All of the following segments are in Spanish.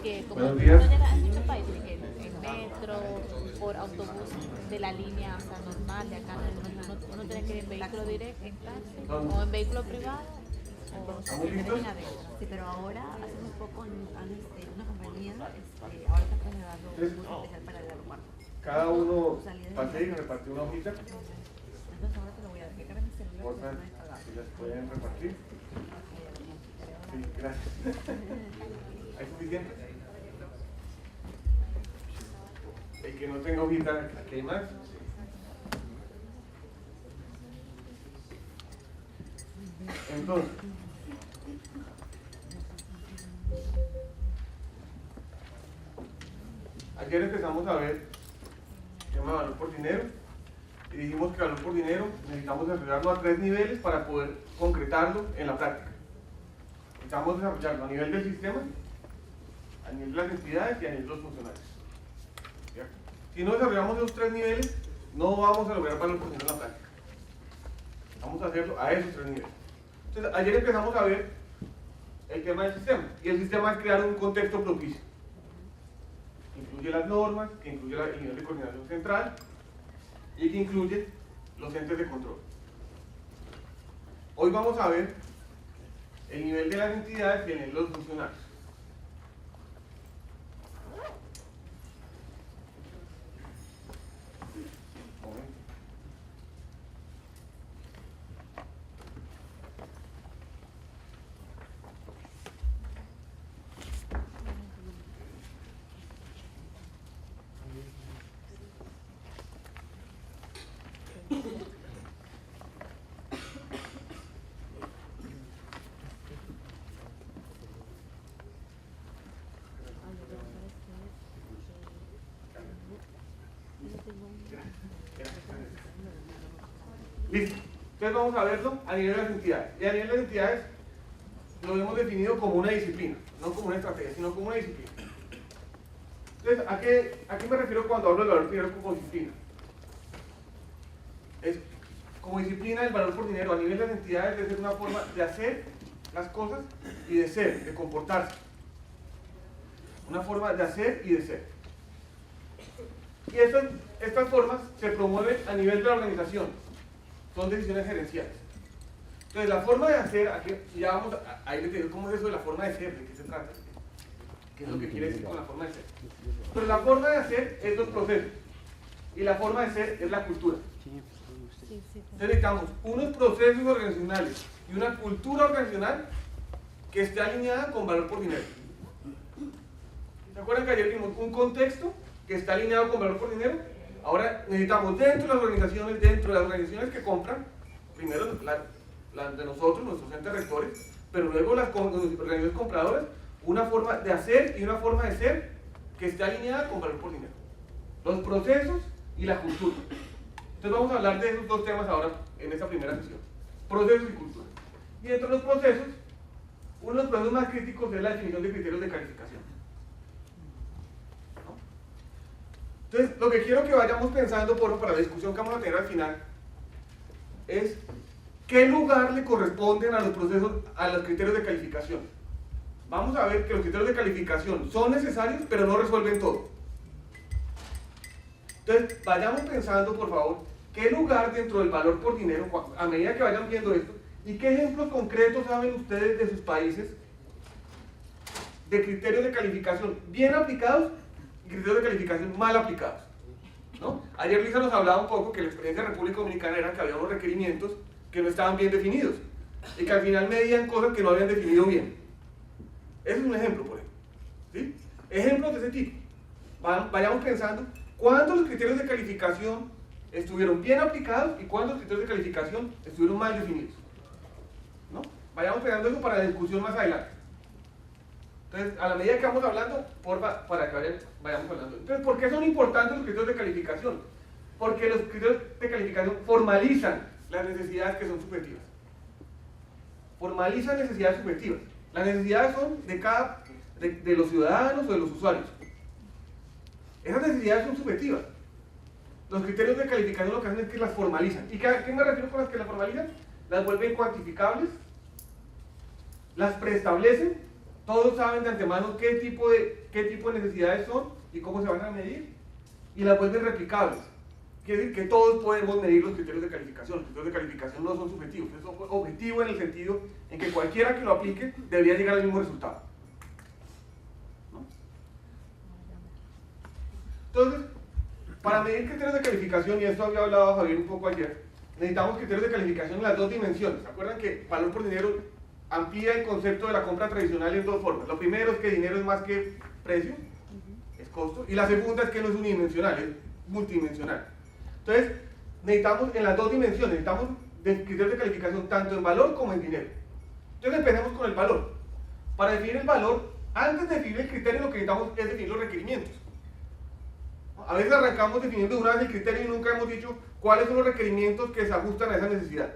Que como Buenos uno días. llega a muchos países en metro, por autobús de la línea, o sea, normal de acá, uno tiene que ir en vehículo directo, en taxi, o en vehículo privado, o ¿Estamos en listos? línea adentro. Sí, pero ahora, hace muy poco, una compañía, ahora está trasladando un bus especial para el aeropuerto. Cada uno pase y repartir una hojita. Entonces ahora te lo voy a dejar en mi celular. Porfa, si las pueden repartir. Sí, gracias. ¿Hay suficiente? El que no tenga hojita, ¿aquí hay más? Entonces, ayer empezamos a ver el tema de valor por dinero y dijimos que valor por dinero necesitamos desarrollarlo a 3 niveles para poder concretarlo en la práctica. Necesitamos desarrollarlo a nivel del sistema, a nivel de las entidades y a nivel de los funcionarios. ¿Cierto? Si no desarrollamos esos 3 niveles, no vamos a lograr valor por dinero en la práctica. Vamos a hacerlo a esos 3 niveles. Entonces, ayer empezamos a ver el tema del sistema, y el sistema es crear un contexto propicio. Que incluye las normas, que incluye el nivel de coordinación central y que incluye los entes de control. Hoy vamos a ver el nivel de las entidades y el nivel de los funcionarios. Listo. Entonces vamos a verlo a nivel de las entidades. Y a nivel de las entidades lo hemos definido como una disciplina, no como una estrategia, sino como una disciplina. Entonces, ¿a qué me refiero cuando hablo del valor por dinero como disciplina? Es como disciplina el valor por dinero a nivel de las entidades debe ser una forma de hacer las cosas y de ser, de comportarse. Una forma de hacer y de ser. Y estas formas se promueven a nivel de la organización. Son decisiones gerenciales. Entonces, la forma de hacer, aquí ya vamos a ir a cómo es eso de la forma de ser, de qué se trata, qué es lo que quiere decir con la forma de ser. Pero la forma de hacer es los procesos, y la forma de ser es la cultura. Entonces, necesitamos unos procesos organizacionales y una cultura organizacional que esté alineada con valor por dinero. ¿Se acuerdan que ayer vimos un contexto que está alineado con valor por dinero? Ahora necesitamos dentro de las organizaciones que compran, primero las de nosotros, nuestros entes rectores, pero luego las organizaciones compradoras, una forma de hacer y una forma de ser que esté alineada con valor por dinero. Los procesos y la cultura. Entonces vamos a hablar de esos dos temas ahora en esta primera sesión. Procesos y cultura. Y dentro de los procesos, uno de los procesos más críticos es la definición de criterios de calificación. Entonces, lo que quiero que vayamos pensando para la discusión que vamos a tener al final es qué lugar le corresponden a los procesos, a los criterios de calificación. Vamos a ver que los criterios de calificación son necesarios, pero no resuelven todo. Entonces, vayamos pensando, por favor, qué lugar dentro del valor por dinero, a medida que vayan viendo esto, y qué ejemplos concretos saben ustedes de sus países de criterios de calificación bien aplicados y criterios de calificación mal aplicados, ¿no? Ayer Lisa nos hablaba un poco que la experiencia de República Dominicana era que había unos requerimientos que no estaban bien definidos y que al final medían cosas que no habían definido bien. Ese es un ejemplo, por ejemplo, ¿sí? Ejemplos de ese tipo. Vayamos pensando cuándo los criterios de calificación estuvieron bien aplicados y cuándo los criterios de calificación estuvieron mal definidos, ¿no? Vayamos pensando eso para la discusión más adelante. Entonces, a la medida que vamos hablando, porfa, para que vayamos hablando. Entonces, ¿por qué son importantes los criterios de calificación? Porque los criterios de calificación formalizan las necesidades que son subjetivas. Formalizan necesidades subjetivas. Las necesidades son de los ciudadanos o de los usuarios. Esas necesidades son subjetivas. Los criterios de calificación lo que hacen es que las formalizan. ¿Y a qué me refiero con las que las formalizan? Las vuelven cuantificables, las preestablecen Todos saben de antemano qué tipo de necesidades son y cómo se van a medir, y las vuelven replicables. Quiere decir que todos podemos medir los criterios de calificación. Los criterios de calificación no son subjetivos, es objetivo en el sentido en que cualquiera que lo aplique debería llegar al mismo resultado, ¿no? Entonces, para medir criterios de calificación, y esto había hablado Javier un poco ayer, necesitamos criterios de calificación en las dos dimensiones. ¿Se acuerdan que valor por dinero amplía el concepto de la compra tradicional en dos formas? Lo primero es que dinero es más que precio, es costo, y la segunda es que no es unidimensional, es multidimensional. Entonces, necesitamos en las dos dimensiones, necesitamos criterios de calificación tanto en valor como en dinero. Entonces empecemos con el valor. Para definir el valor, antes de definir el criterio, lo que necesitamos es definir los requerimientos. A veces arrancamos definiendo de una vez el criterio y nunca hemos dicho cuáles son los requerimientos que se ajustan a esa necesidad.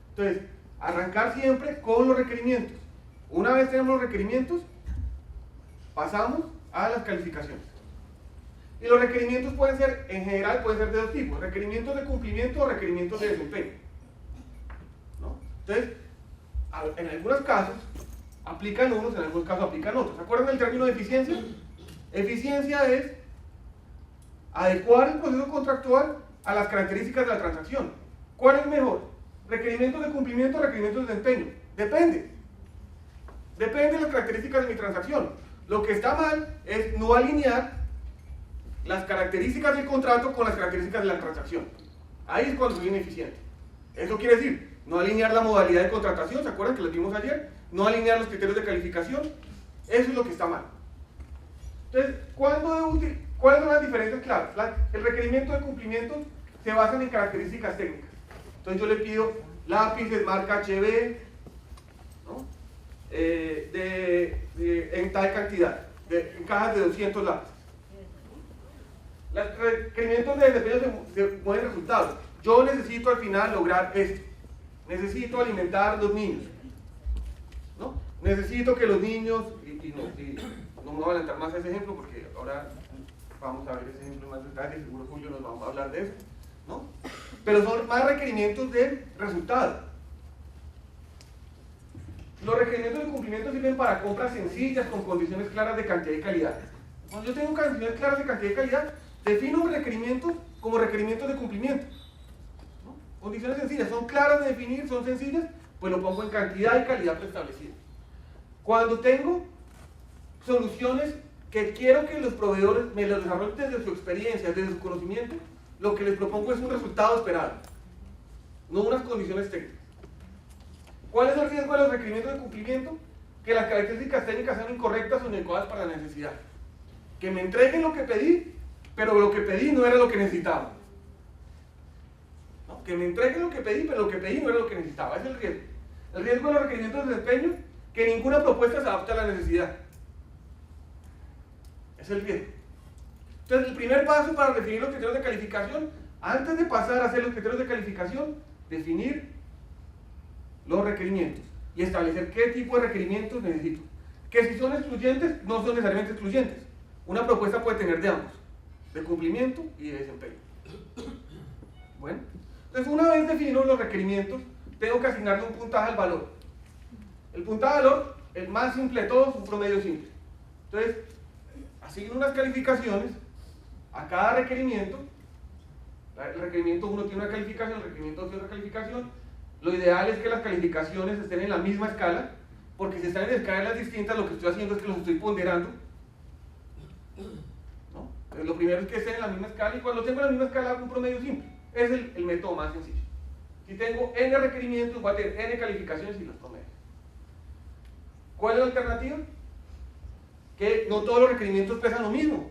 Entonces, arrancar siempre con los requerimientos. Una vez tenemos los requerimientos, pasamos a las calificaciones. Y los requerimientos pueden ser, en general, pueden ser de dos tipos: requerimientos de cumplimiento o requerimientos de desempeño, ¿no? Entonces, en algunos casos aplican unos, en algunos casos aplican otros. ¿Se acuerdan del término de eficiencia? Eficiencia es adecuar el proceso contractual a las características de la transacción. ¿Cuál es mejor? ¿Requerimientos de cumplimiento o requerimientos de desempeño? Depende. Depende de las características de mi transacción. Lo que está mal es no alinear las características del contrato con las características de la transacción. Ahí es cuando soy ineficiente. Eso quiere decir, no alinear la modalidad de contratación, ¿se acuerdan que lo vimos ayer? No alinear los criterios de calificación. Eso es lo que está mal. Entonces, ¿cuáles son las diferencias claras? El requerimiento de cumplimiento se basa en características técnicas. Entonces yo le pido lápices marca HB, ¿no? En tal cantidad, en cajas de 200 lápices. Los requerimientos de desempeño se mueven resultados. Yo necesito al final lograr esto. Necesito alimentar a los niños, ¿no? Necesito que los niños, no me voy a adelantar más a ese ejemplo porque ahora vamos a ver ese ejemplo más detalle, seguro Julio nos va a hablar de eso, ¿no? Pero son más requerimientos de resultado. Los requerimientos de cumplimiento sirven para compras sencillas con condiciones claras de cantidad y calidad. Cuando yo tengo condiciones claras de cantidad y calidad, defino mis requerimientos como requerimientos de cumplimiento, ¿no? Condiciones sencillas, son claras de definir, son sencillas, pues lo pongo en cantidad y calidad preestablecida. Cuando tengo soluciones que quiero que los proveedores me las desarrollen desde su experiencia, desde su conocimiento, lo que les propongo es un resultado esperado, no unas condiciones técnicas. ¿Cuál es el riesgo de los requerimientos de cumplimiento? Que las características técnicas sean incorrectas o inadecuadas para la necesidad. Que me entreguen lo que pedí, pero lo que pedí no era lo que necesitaba. ¿No? Que me entreguen lo que pedí, pero lo que pedí no era lo que necesitaba. Ese es el riesgo. El riesgo de los requerimientos de desempeño, que ninguna propuesta se adapte a la necesidad. Es el riesgo. Entonces, el primer paso para definir los criterios de calificación, antes de pasar a hacer los criterios de calificación, definir los requerimientos y establecer qué tipo de requerimientos necesito. Que si son excluyentes, no son necesariamente excluyentes. Una propuesta puede tener de ambos, de cumplimiento y de desempeño. Bueno, entonces una vez definidos los requerimientos, tengo que asignarle un puntaje al valor. El puntaje al valor, el más simple de todos, un promedio simple. Entonces, asigno unas calificaciones a cada requerimiento. El requerimiento 1 tiene una calificación, el requerimiento 2 tiene otra calificación. Lo ideal es que las calificaciones estén en la misma escala, porque si están en escalas distintas, lo que estoy haciendo es que los estoy ponderando, ¿no? Entonces, lo primero es que estén en la misma escala, y cuando tengo la misma escala hago un promedio simple. Es el método más sencillo. Si tengo n requerimientos, voy a tener n calificaciones y los promedios. ¿Cuál es la alternativa? Que no todos los requerimientos pesan lo mismo.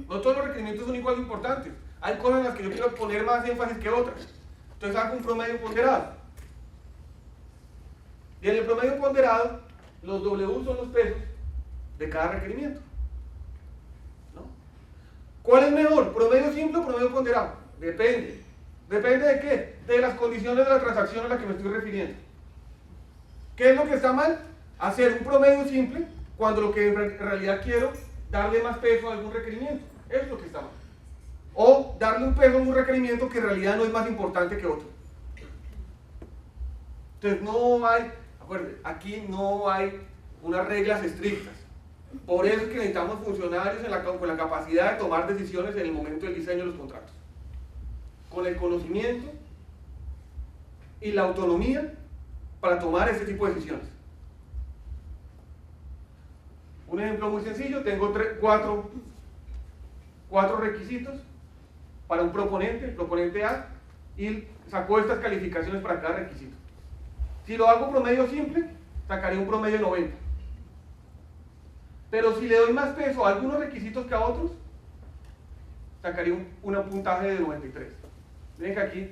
No todos los requerimientos son igual de importantes. Hay cosas en las que yo quiero poner más énfasis que otras. Entonces hago un promedio ponderado. Y en el promedio ponderado, los W son los pesos de cada requerimiento, ¿no? ¿Cuál es mejor? ¿Promedio simple o promedio ponderado? Depende. ¿Depende de qué? De las condiciones de la transacción a la que me estoy refiriendo. ¿Qué es lo que está mal? Hacer un promedio simple cuando lo que en realidad quiero darle más peso a algún requerimiento. Eso es lo que está mal. O darle un peso a un requerimiento que en realidad no es más importante que otro. Entonces no hay, acuérdense, aquí no hay unas reglas estrictas. Por eso es que necesitamos funcionarios con la capacidad de tomar decisiones en el momento del diseño de los contratos. Con el conocimiento y la autonomía para tomar este tipo de decisiones. Un ejemplo muy sencillo, tengo cuatro requisitos para un proponente, el proponente A, y sacó estas calificaciones para cada requisito. Si lo hago promedio simple, sacaría un promedio de 90. Pero si le doy más peso a algunos requisitos que a otros, sacaría un puntaje de 93. Miren que aquí,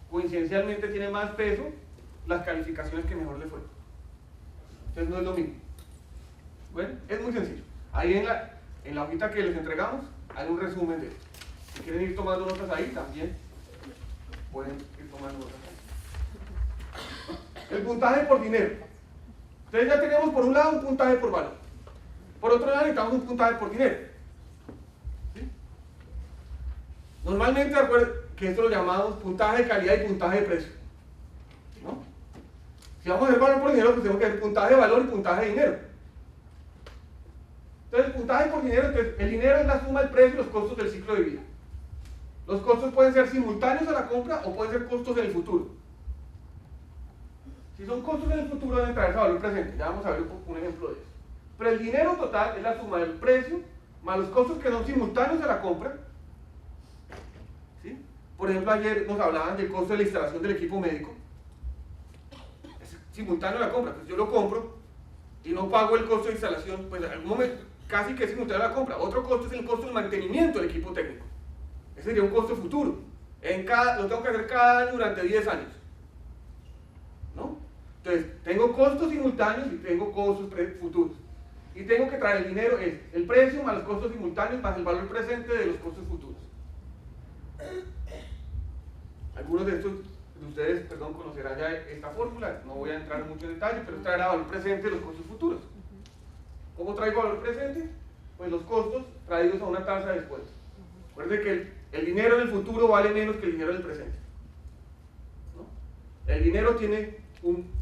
coincidencialmente, tiene más peso las calificaciones que mejor le fue. Entonces no es lo mismo. Bueno, es muy sencillo. Ahí en la hojita que les entregamos, hay un resumen de esto. Si quieren ir tomando notas ahí, también pueden ir tomando notas ahí. El puntaje por dinero. Entonces ya tenemos por un lado un puntaje por valor. Por otro lado necesitamos un puntaje por dinero. ¿Sí? Normalmente, recuerden que esto lo llamamos puntaje de calidad y puntaje de precio. ¿No? Si vamos a hacer valor por dinero, pues tenemos que hacer puntaje de valor y puntaje de dinero. Entonces el puntaje por dinero, entonces, el dinero es la suma del precio y los costos del ciclo de vida. Los costos pueden ser simultáneos a la compra o pueden ser costos en el futuro. Si son costos en el futuro deben traerse a valor presente. Ya vamos a ver un ejemplo de eso. Pero el dinero total es la suma del precio más los costos que son simultáneos a la compra. ¿Sí? Por ejemplo, ayer nos hablaban del costo de la instalación del equipo médico. Es simultáneo a la compra. Pues yo lo compro y no pago el costo de instalación, pues en algún momento casi que es simultáneo a la compra. Otro costo es el costo del mantenimiento del equipo técnico. Ese sería un costo futuro. Lo tengo que hacer cada año durante 10 años. ¿No? Entonces, tengo costos simultáneos y tengo costos futuros. Y tengo que traer el dinero, es el precio más los costos simultáneos más el valor presente de los costos futuros. Algunos de ustedes, conocerán ya esta fórmula, no voy a entrar mucho en detalle, pero traerá valor presente de los costos futuros. ¿Cómo traigo valor presente? Pues los costos traídos a una tasa después. Recuerden que el dinero en el futuro vale menos que el dinero en el presente. ¿No? El dinero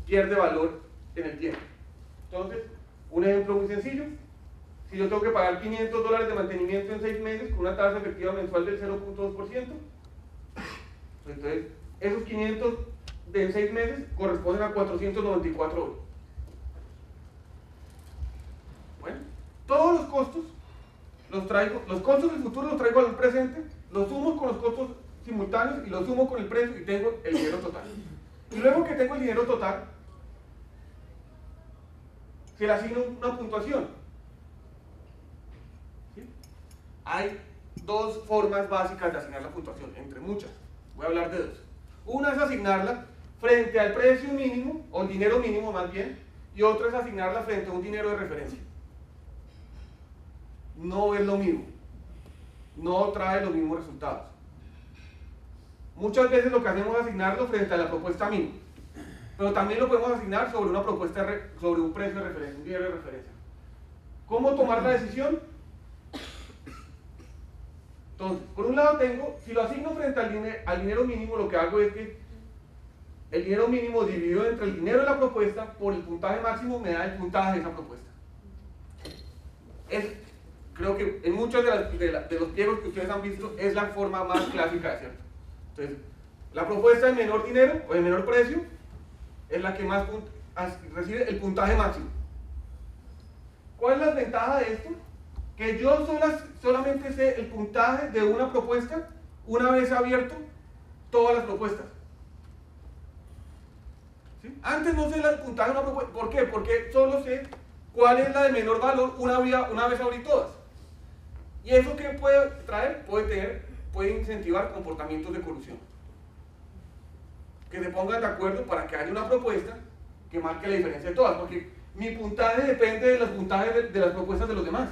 pierde valor en el tiempo. Entonces, un ejemplo muy sencillo, si yo tengo que pagar $500 de mantenimiento en 6 meses con una tasa efectiva mensual del 0.2%, entonces esos 500 de 6 meses corresponden a 494 horas. Bueno, todos los costos los costos del futuro los traigo al presente, los sumo con los costos simultáneos y los sumo con el precio y tengo el dinero total. Y luego que tengo el dinero total, se le asigna una puntuación. ¿Sí? Hay dos formas básicas de asignar la puntuación, entre muchas. Voy a hablar de dos. Una es asignarla frente al precio mínimo, o el dinero mínimo más bien, y otra es asignarla frente a un dinero de referencia. No es lo mismo. No trae los mismos resultados. Muchas veces lo que hacemos es asignarlo frente a la propuesta mínima. Pero también lo podemos asignar sobre una propuesta, sobre un precio de referencia, un dinero de referencia. ¿Cómo tomar la decisión? Entonces, por un lado si lo asigno frente al dinero mínimo, lo que hago es que el dinero mínimo dividido entre el dinero de la propuesta por el puntaje máximo me da el puntaje de esa propuesta. Creo que en muchos de los pliegos que ustedes han visto es la forma más clásica de hacerlo. Entonces, la propuesta de menor dinero o de menor precio es la que más recibe el puntaje máximo. ¿Cuál es la ventaja de esto? Que yo solamente sé el puntaje de una propuesta una vez abierto todas las propuestas. ¿Sí? Antes no sé el puntaje de una propuesta. ¿Por qué? Porque solo sé cuál es la de menor valor una vez abrí todas. ¿Y eso qué puede traer? Puede incentivar comportamientos de corrupción. Que se pongan de acuerdo para que haya una propuesta que marque la diferencia de todas, porque mi puntaje depende de los puntajes de las propuestas de los demás.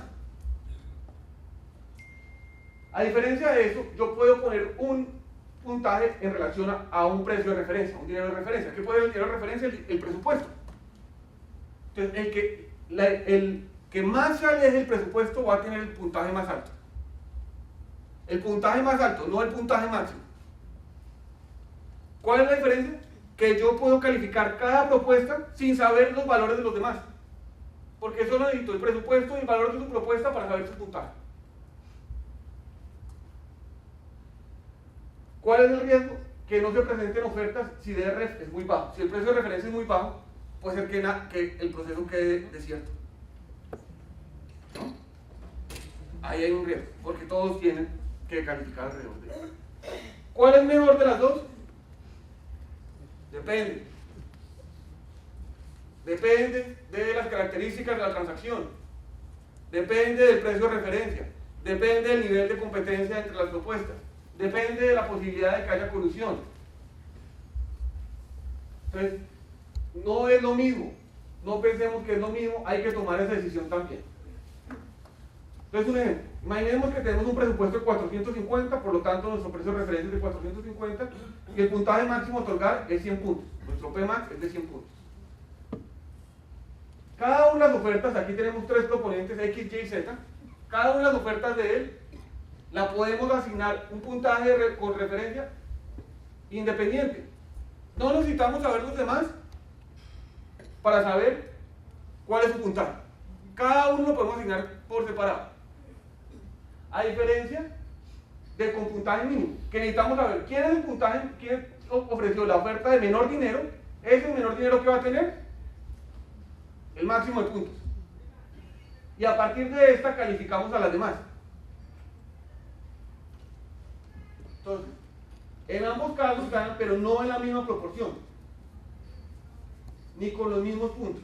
A diferencia de eso, yo puedo poner un puntaje en relación a un precio de referencia, un dinero de referencia. ¿Qué puede ser el dinero de referencia? El presupuesto. Entonces, el que más se aleje del presupuesto va a tener el puntaje más alto. El puntaje más alto, no el puntaje máximo. ¿Cuál es la diferencia? Que yo puedo calificar cada propuesta sin saber los valores de los demás. porque solo necesito el presupuesto y el valor de su propuesta para saber su puntaje. ¿Cuál es el riesgo? Que no se presenten ofertas si DRF es muy bajo. Si el precio de referencia es muy bajo, puede ser que el proceso quede desierto. ¿No? Ahí hay un riesgo, porque todos tienen que calificar alrededor de eso. ¿Cuál es mejor de las dos? Depende. Depende de las características de la transacción. Depende del precio de referencia. Depende del nivel de competencia entre las propuestas. Depende de la posibilidad de que haya colusión. Entonces, no es lo mismo. No pensemos que es lo mismo, hay que tomar esa decisión también. Entonces, un ejemplo. Imaginemos que tenemos un presupuesto de 450, por lo tanto nuestro precio de referencia es de 450 y el puntaje máximo a otorgar es 100 puntos. Nuestro Pmax es de 100 puntos. Cada una de las ofertas, aquí tenemos tres proponentes, X, Y, Z. Cada una de las ofertas de él la podemos asignar un puntaje con referencia independiente. No necesitamos saber los demás para saber cuál es su puntaje. Cada uno lo podemos asignar por separado. A diferencia de con puntaje mínimo, que necesitamos saber quién es el puntaje, quién ofreció la oferta de menor dinero, es el menor dinero que va a tener el máximo de puntos. Y a partir de esta calificamos a las demás. Entonces, en ambos casos ganan, pero no en la misma proporción, ni con los mismos puntos.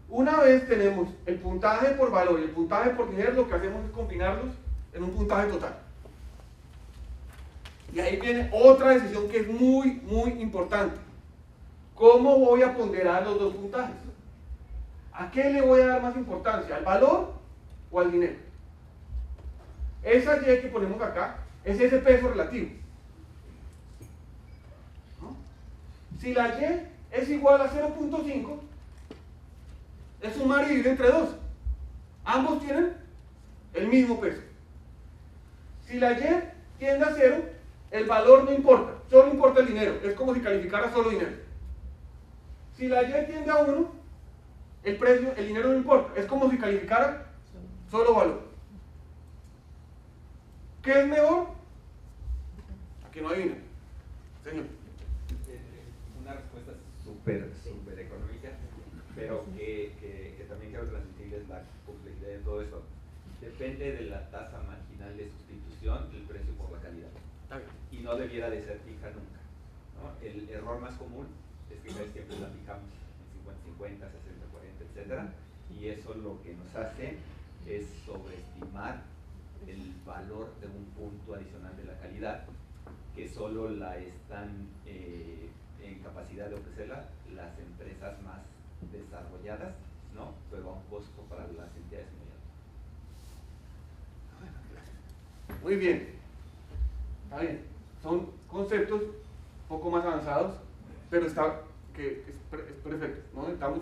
Una vez tenemos el puntaje por valor y el puntaje por dinero, lo que hacemos es combinarlos en un puntaje total. Y ahí viene otra decisión que es muy, muy importante. ¿Cómo voy a ponderar los dos puntajes? ¿A qué le voy a dar más importancia? ¿Al valor o al dinero? Esa Y que ponemos acá es ese peso relativo. ¿No? Si la Y es igual a 0.5, es sumar y dividir entre 2. Ambos tienen el mismo peso. Si la Y tiende a 0, el valor no importa, solo importa el dinero. Es como si calificara solo dinero. Si la Y tiende a 1, el precio, el dinero no importa. Es como si calificara solo valor. ¿Qué es mejor? Aquí no adivina. Señor. Una respuesta súper económica, pero que también quiero transmitirles la complejidad de todo esto. Depende de la tasa marginal de sustitución del precio por la calidad. Y no debiera de ser fija nunca, ¿no? El error más común es que casi siempre la fijamos en 50-50, 60-40, etc. Y eso lo que nos hace es sobreestimar el valor de un punto adicional de la calidad, que solo la están en capacidad de ofrecerla las empresas más desarrolladas, ¿no? Pero a un costo para las entidades medianas. Muy bien. Está bien. Son conceptos un poco más avanzados, pero está que es perfecto, ¿no? Estamos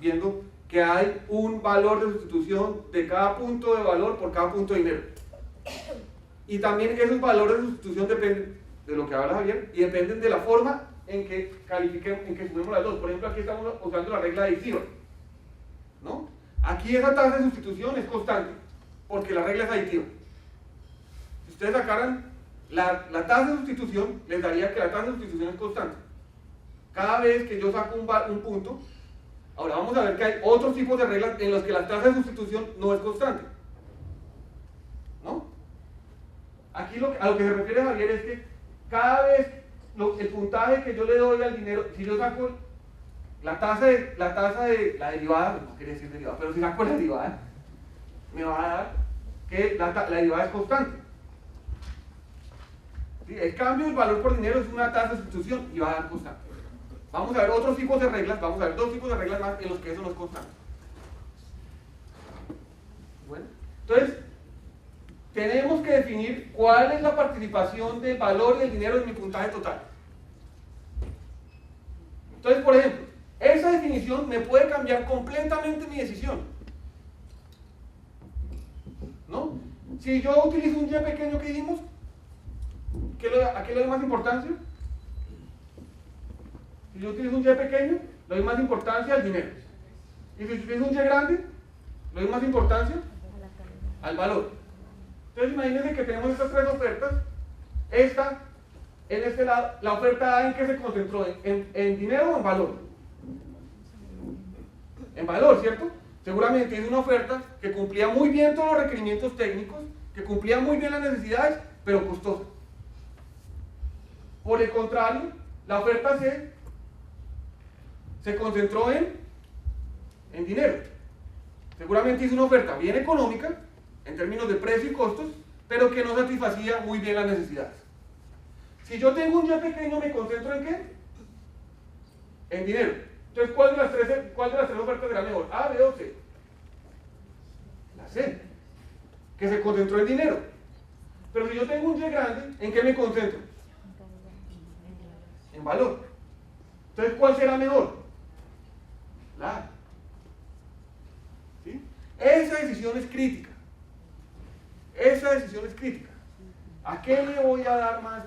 viendo que hay un valor de sustitución de cada punto de valor por cada punto de dinero. Y también esos valores de sustitución dependen de lo que habla Javier y dependen de la forma en que califiquemos, en que sumemos las dos. Por ejemplo, aquí estamos usando la regla adictiva, ¿no? Aquí esa tasa de sustitución es constante, porque la regla es aditiva. Si ustedes sacaran la tasa de sustitución, les daría que la tasa de sustitución es constante. Cada vez que yo saco un punto, ahora vamos a ver que hay otros tipos de reglas en los que la tasa de sustitución no es constante, ¿no? Aquí a lo que se refiere Javier es que cada vez el puntaje que yo le doy al dinero, si yo saco la tasa de la derivada, no quiere decir derivada, pero si saco la derivada, me va a dar que la derivada es constante. ¿Sí? El cambio del valor por dinero es una tasa de sustitución y va a dar constante. Vamos a ver otros tipos de reglas, vamos a ver dos tipos de reglas más en los que eso no es constante. Bueno, entonces, tenemos que definir cuál es la participación del valor y del dinero en mi puntaje total. Entonces, por ejemplo, esa definición me puede cambiar completamente mi decisión, ¿no? Si yo utilizo un Y pequeño que dimos, ¿a qué le doy más importancia? Si yo utilizo un Y pequeño, le doy más importancia al dinero. Y si utilizo un Y grande, le doy más importancia al valor. Entonces imagínense que tenemos estas tres ofertas. Esta, en este lado, la oferta A, ¿en qué se concentró? ¿En dinero o en valor? En valor, ¿cierto? Seguramente es una oferta que cumplía muy bien todos los requerimientos técnicos, que cumplía muy bien las necesidades, pero costosa. Por el contrario, la oferta C se concentró en dinero. Seguramente hizo una oferta bien económica, en términos de precio y costos, pero que no satisfacía muy bien las necesidades. Si yo tengo un Y pequeño, ¿me concentro en qué? En dinero. Entonces, ¿cuál de las tres ofertas será mejor? ¿A, B o C? La C, que se concentró en dinero. Pero si yo tengo un Y grande, ¿en qué me concentro? En valor. Entonces, ¿cuál será mejor? La A. ¿Sí? Esa decisión es crítica. Esa decisión es crítica. ¿A qué le voy a dar más?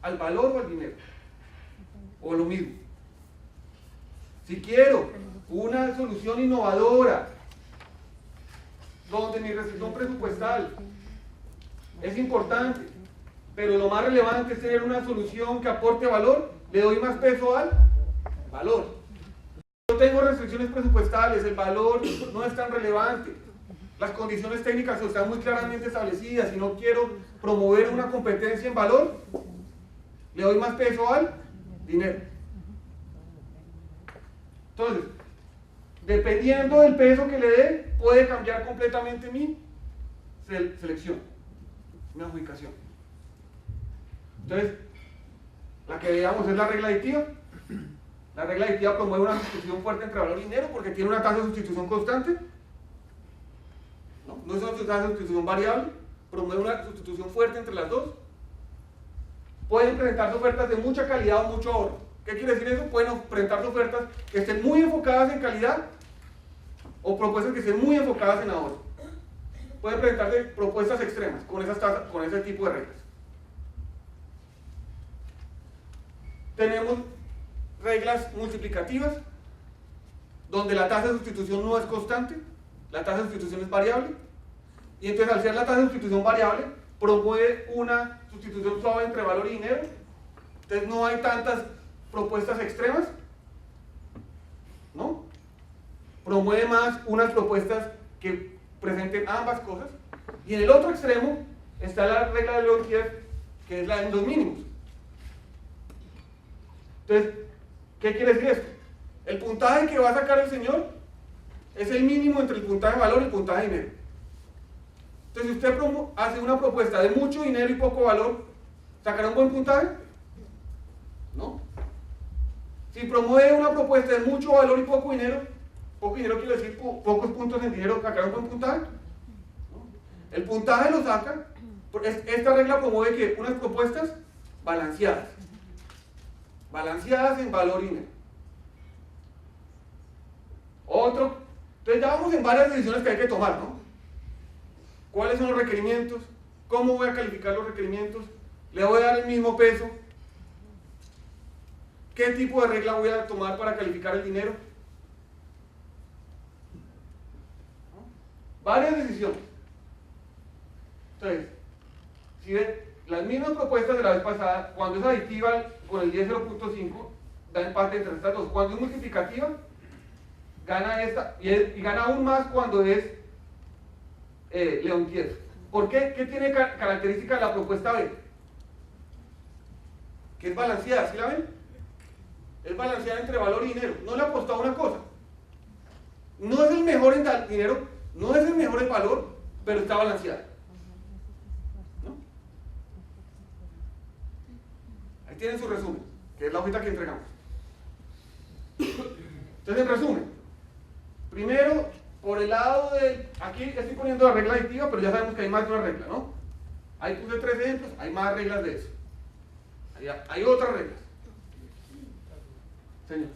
¿Al valor o al dinero? O lo mismo. Si quiero una solución innovadora, donde mi restricción presupuestal es importante, pero lo más relevante es tener una solución que aporte valor, le doy más peso al valor. Yo tengo restricciones presupuestales, el valor no es tan relevante, las condiciones técnicas están muy claramente establecidas, y no quiero promover una competencia en valor, le doy más peso al dinero. Entonces, dependiendo del peso que le dé, puede cambiar completamente mi selección, mi adjudicación. Entonces, la que veamos es la regla aditiva. La regla aditiva promueve una sustitución fuerte entre valor y dinero porque tiene una tasa de sustitución constante. No es una tasa de sustitución variable, promueve una sustitución fuerte entre las dos. Pueden presentarse ofertas de mucha calidad o mucho ahorro. ¿Qué quiere decir eso? Pueden presentarse ofertas que estén muy enfocadas en calidad o propuestas que estén muy enfocadas en ahorro. Pueden presentarse propuestas extremas con esas tasas, con ese tipo de reglas. Tenemos reglas multiplicativas, donde la tasa de sustitución no es constante, la tasa de sustitución es variable, y entonces al ser la tasa de sustitución variable, promueve una sustitución suave entre valor y dinero. Entonces no hay tantas propuestas extremas, ¿no? Promueve más unas propuestas que presenten ambas cosas. Y en el otro extremo está la regla de Leontief, que es la de los mínimos. Entonces, ¿qué quiere decir esto? El puntaje que va a sacar el señor es el mínimo entre el puntaje de valor y el puntaje de dinero. Entonces, si usted hace una propuesta de mucho dinero y poco valor, ¿sacará un buen puntaje? No. Si promueve una propuesta de mucho valor y poco dinero quiere decir pocos puntos en dinero, ¿sacará un buen puntaje? No. El puntaje lo saca, esta regla promueve que unas propuestas balanceadas en valor y dinero. Entonces ya vamos en varias decisiones que hay que tomar, ¿no? ¿Cuáles son los requerimientos? ¿Cómo voy a calificar los requerimientos? ¿Le voy a dar el mismo peso? ¿Qué tipo de regla voy a tomar para calificar el dinero? ¿No? Varias decisiones. Entonces, si ven las mismas propuestas de la vez pasada, cuando es aditiva con el 10.0.5, da empate entre estas dos. Cuando es multiplicativa, gana esta, y gana aún más cuando es Leontief. ¿Por qué? ¿Qué tiene característica la propuesta B? Que es balanceada, ¿sí la ven? Es balanceada entre valor y dinero. No le ha apostado a una cosa. No es el mejor en dinero, no es el mejor en valor, pero está balanceada. ¿No? Ahí tienen su resumen, que es la hojita que entregamos. Entonces, en resumen, primero, por el lado de... Aquí estoy poniendo la regla aditiva, pero ya sabemos que hay más de una regla, ¿no? Ahí puse 3 ejemplos, hay más reglas de eso. Hay otras reglas. Señor.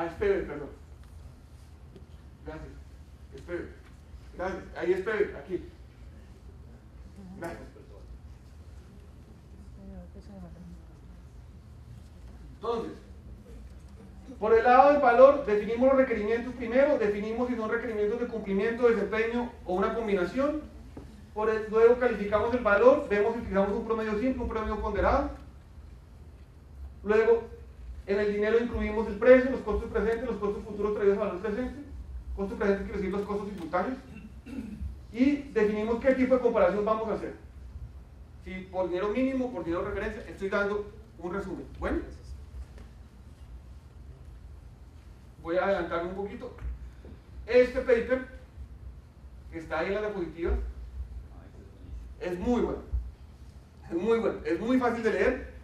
espere, perdón. Gracias. Espere. Gracias. Ahí espere, aquí. Gracias. Entonces, por el lado del valor, definimos los requerimientos primero, definimos si son requerimientos de cumplimiento, desempeño o una combinación. Luego calificamos el valor, vemos si utilizamos un promedio simple, un promedio ponderado. Luego, en el dinero incluimos el precio, los costos presentes, los costos futuros traídos al valor presente. Costos presentes quiere decir los costos simultáneos. Y definimos qué tipo de comparación vamos a hacer. Si por dinero mínimo, por dinero de referencia, estoy dando un resumen. Bueno, voy a adelantarme un poquito. Este paper, que está ahí en la diapositiva, es muy bueno. Es muy bueno. Es muy fácil de leer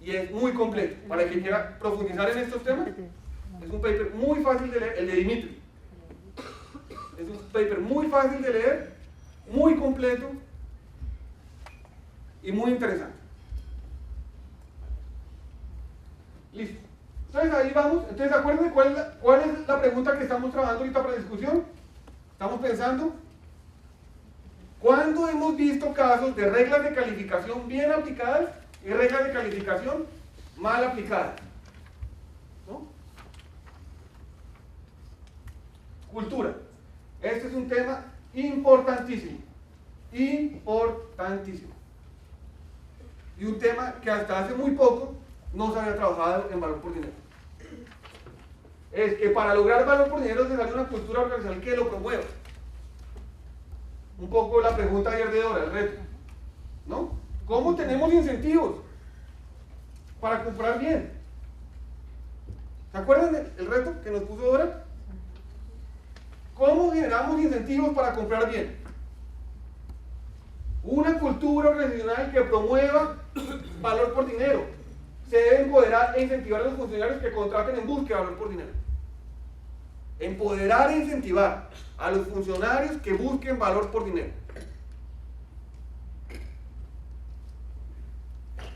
y es muy completo. Para quien quiera profundizar en estos temas, es un paper muy fácil de leer, el de Dimitri. Es un paper muy fácil de leer, muy completo y muy interesante. Listo. Entonces ahí vamos. Entonces acuérdense cuál es la pregunta que estamos trabajando ahorita para discusión. Estamos pensando, ¿cuándo hemos visto casos de reglas de calificación bien aplicadas y reglas de calificación mal aplicadas? ¿No? Cultura. Este es un tema importantísimo. Importantísimo. Y un tema que hasta hace muy poco no se había trabajado en valor por dinero. Es que para lograr valor por dinero se sale una cultura organizacional que lo promueva. Un poco la pregunta ayer de Dora, el reto, ¿no? ¿Cómo tenemos incentivos para comprar bien? ¿Se acuerdan del reto que nos puso Dora? ¿Cómo generamos incentivos para comprar bien? Una cultura organizacional que promueva valor por dinero. Se debe empoderar e incentivar a los funcionarios que contraten en búsqueda de valor por dinero. Empoderar e incentivar a los funcionarios que busquen valor por dinero.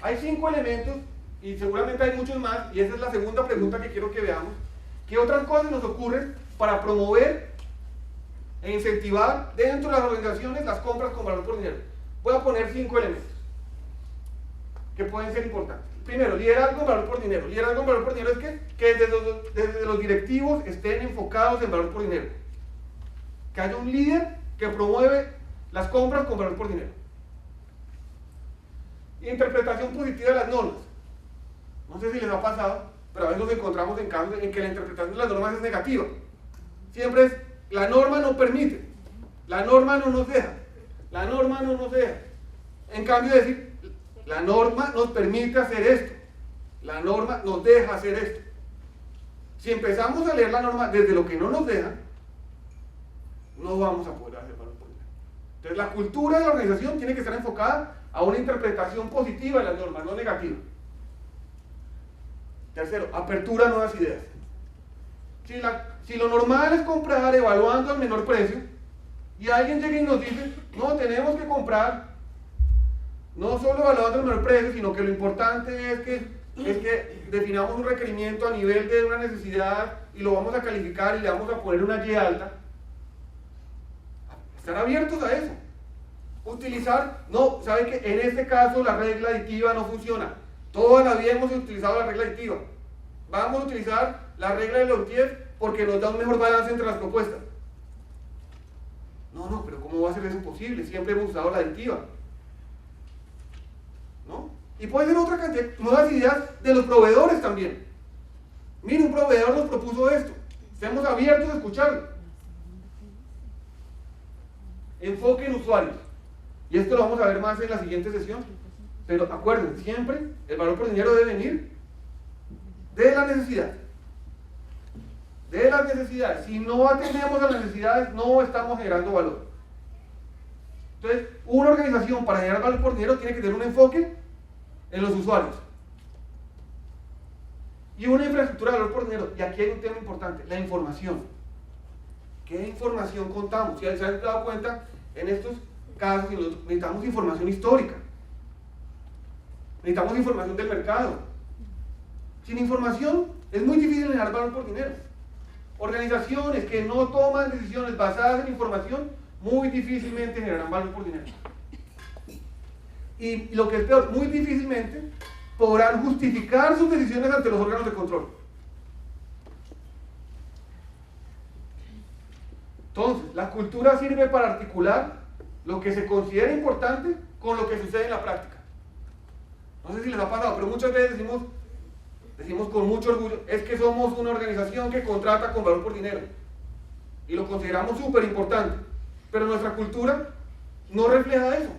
Hay 5 elementos y seguramente hay muchos más, y esa es la segunda pregunta que quiero que veamos. ¿Qué otras cosas nos ocurren para promover e incentivar dentro de las organizaciones las compras con valor por dinero? Voy a poner 5 elementos que pueden ser importantes. Primero, liderazgo en valor por dinero. Liderazgo en valor por dinero es que desde los directivos estén enfocados en valor por dinero. Que haya un líder que promueve las compras con valor por dinero. Interpretación positiva de las normas. No sé si les ha pasado, pero a veces nos encontramos en casos en que la interpretación de las normas es negativa. Siempre es, la norma no permite, la norma no nos deja, la norma no nos deja. En cambio decir, la norma nos permite hacer esto, la norma nos deja hacer esto. Si empezamos a leer la norma desde lo que no nos deja, no vamos a poder hacer valor por dinero. Entonces la cultura de la organización tiene que estar enfocada a una interpretación positiva de las normas, no negativa. Tercero, apertura a nuevas ideas. Si lo normal es comprar evaluando al menor precio, y alguien llega y nos dice, no, tenemos que comprar no solo evaluando al menor precio, sino que lo importante es que definamos un requerimiento a nivel de una necesidad y lo vamos a calificar y le vamos a poner una Y alta. Estar abiertos a eso. Utilizar, no, ¿saben que en este caso la regla aditiva no funciona? Toda la vida hemos utilizado la regla aditiva. Vamos a utilizar la regla de Leontief porque nos da un mejor balance entre las propuestas. No, pero ¿cómo va a ser eso posible? Siempre hemos usado la aditiva. ¿No? Y puede ser otra cantidad de nuevas ideas de los proveedores también. Mire, un proveedor nos propuso esto. Estemos abiertos a escucharlo. Enfoque en usuarios. Y esto lo vamos a ver más en la siguiente sesión. Pero acuérdense, siempre el valor por dinero debe venir de la necesidad. De las necesidades. Si no atendemos a las necesidades, no estamos generando valor. Entonces, una organización para generar valor por dinero tiene que tener un enfoque en los usuarios. Y una infraestructura de valor por dinero. Y aquí hay un tema importante, la información. ¿Qué información contamos? Si se han dado cuenta, en estos casos necesitamos información histórica. Necesitamos información del mercado. Sin información es muy difícil generar valor por dinero. Organizaciones que no toman decisiones basadas en información muy difícilmente generarán valor por dinero. Y lo que es peor, muy difícilmente podrán justificar sus decisiones ante los órganos de control. Entonces, la cultura sirve para articular lo que se considera importante con lo que sucede en la práctica. No sé si les ha pasado, pero muchas veces decimos con mucho orgullo, es que somos una organización que contrata con valor por dinero. Y lo consideramos súper importante. Pero nuestra cultura no refleja eso.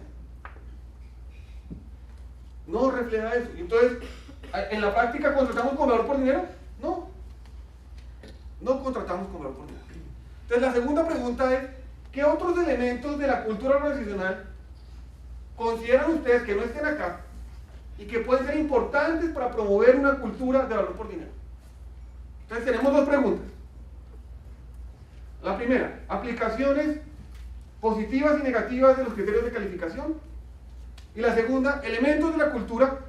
No refleja eso. Entonces, ¿en la práctica contratamos con valor por dinero? No. No contratamos con valor por dinero. Entonces, la segunda pregunta es, ¿qué otros elementos de la cultura organizacional consideran ustedes que no estén acá y que pueden ser importantes para promover una cultura de valor por dinero? Entonces, tenemos dos preguntas. La primera, aplicaciones positivas y negativas de los criterios de calificación. Y la segunda, elementos de la cultura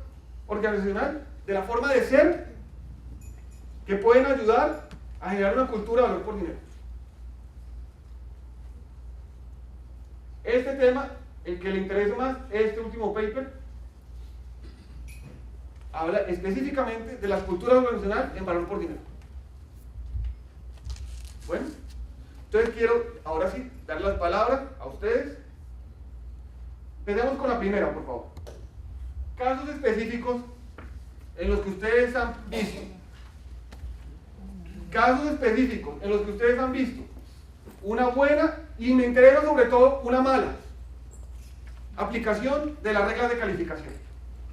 organizacional, de la forma de ser, que pueden ayudar a generar una cultura de valor por dinero. Este tema, el que le interese más, este último paper, habla específicamente de las culturas organizacionales en valor por dinero. Bueno, entonces quiero, ahora sí, dar las palabras a ustedes. Empecemos con la primera, por favor. Casos específicos en los que ustedes han visto. Casos específicos en los que ustedes han visto una buena y me interesa sobre todo una mala aplicación de las reglas de calificación.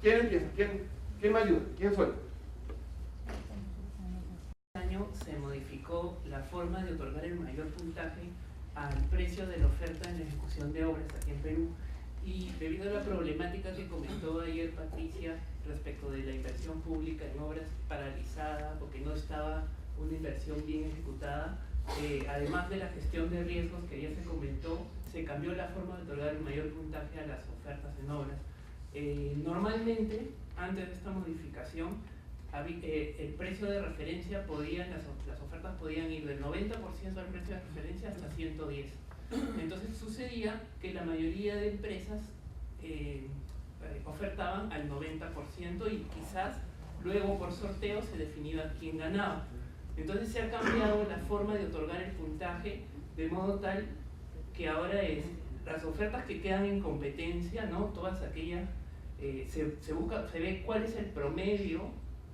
¿Quién empieza? ¿Quién me ayuda? ¿Quién suena? Este año se modificó la forma de otorgar el mayor puntaje al precio de la oferta en la ejecución de obras aquí en Perú. Y debido a la problemática que comentó ayer Patricia respecto de la inversión pública en obras paralizada porque no estaba una inversión bien ejecutada, además de la gestión de riesgos que ya se comentó, se cambió la forma de otorgar el mayor puntaje a las ofertas en obras. Normalmente, antes de esta modificación, el precio de referencia las ofertas podían ir del 90% del precio de referencia hasta 110%. Entonces sucedía que la mayoría de empresas ofertaban al 90% y quizás luego por sorteo se definía quién ganaba. Entonces se ha cambiado la forma de otorgar el puntaje de modo tal que ahora es las ofertas que quedan en competencia, ¿no? Todas aquellas, se ve cuál es el promedio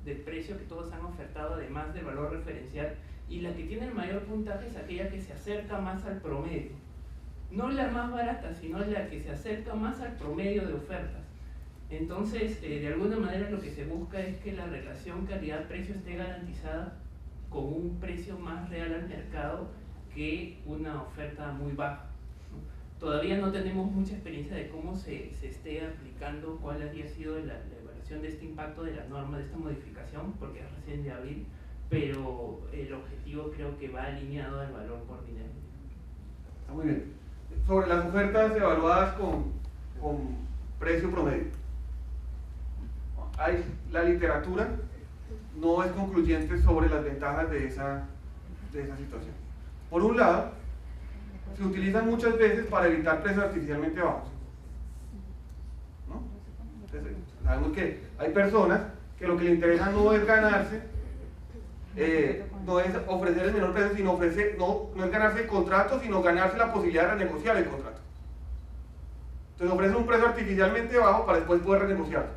del precio que todos han ofertado además del valor referencial, y la que tiene el mayor puntaje es aquella que se acerca más al promedio. No la más barata, sino la que se acerca más al promedio de ofertas. Entonces, de alguna manera lo que se busca es que la relación calidad-precio esté garantizada con un precio más real al mercado que una oferta muy baja, ¿no? Todavía no tenemos mucha experiencia de cómo se esté aplicando, cuál había sido la evaluación de este impacto de la norma, de esta modificación, porque es recién de abril, pero el objetivo creo que va alineado al valor por dinero. Está muy bien. Sobre las ofertas evaluadas con precio promedio. La literatura no es concluyente sobre las ventajas de esa situación. Por un lado, se utilizan muchas veces para evitar precios artificialmente bajos, ¿no? Entonces, sabemos que hay personas que lo que les interesa no es ganarse, no es ofrecer el menor precio, sino no es ganarse el contrato, sino ganarse la posibilidad de renegociar el contrato. Entonces ofrecen un precio artificialmente bajo para después poder renegociarlo.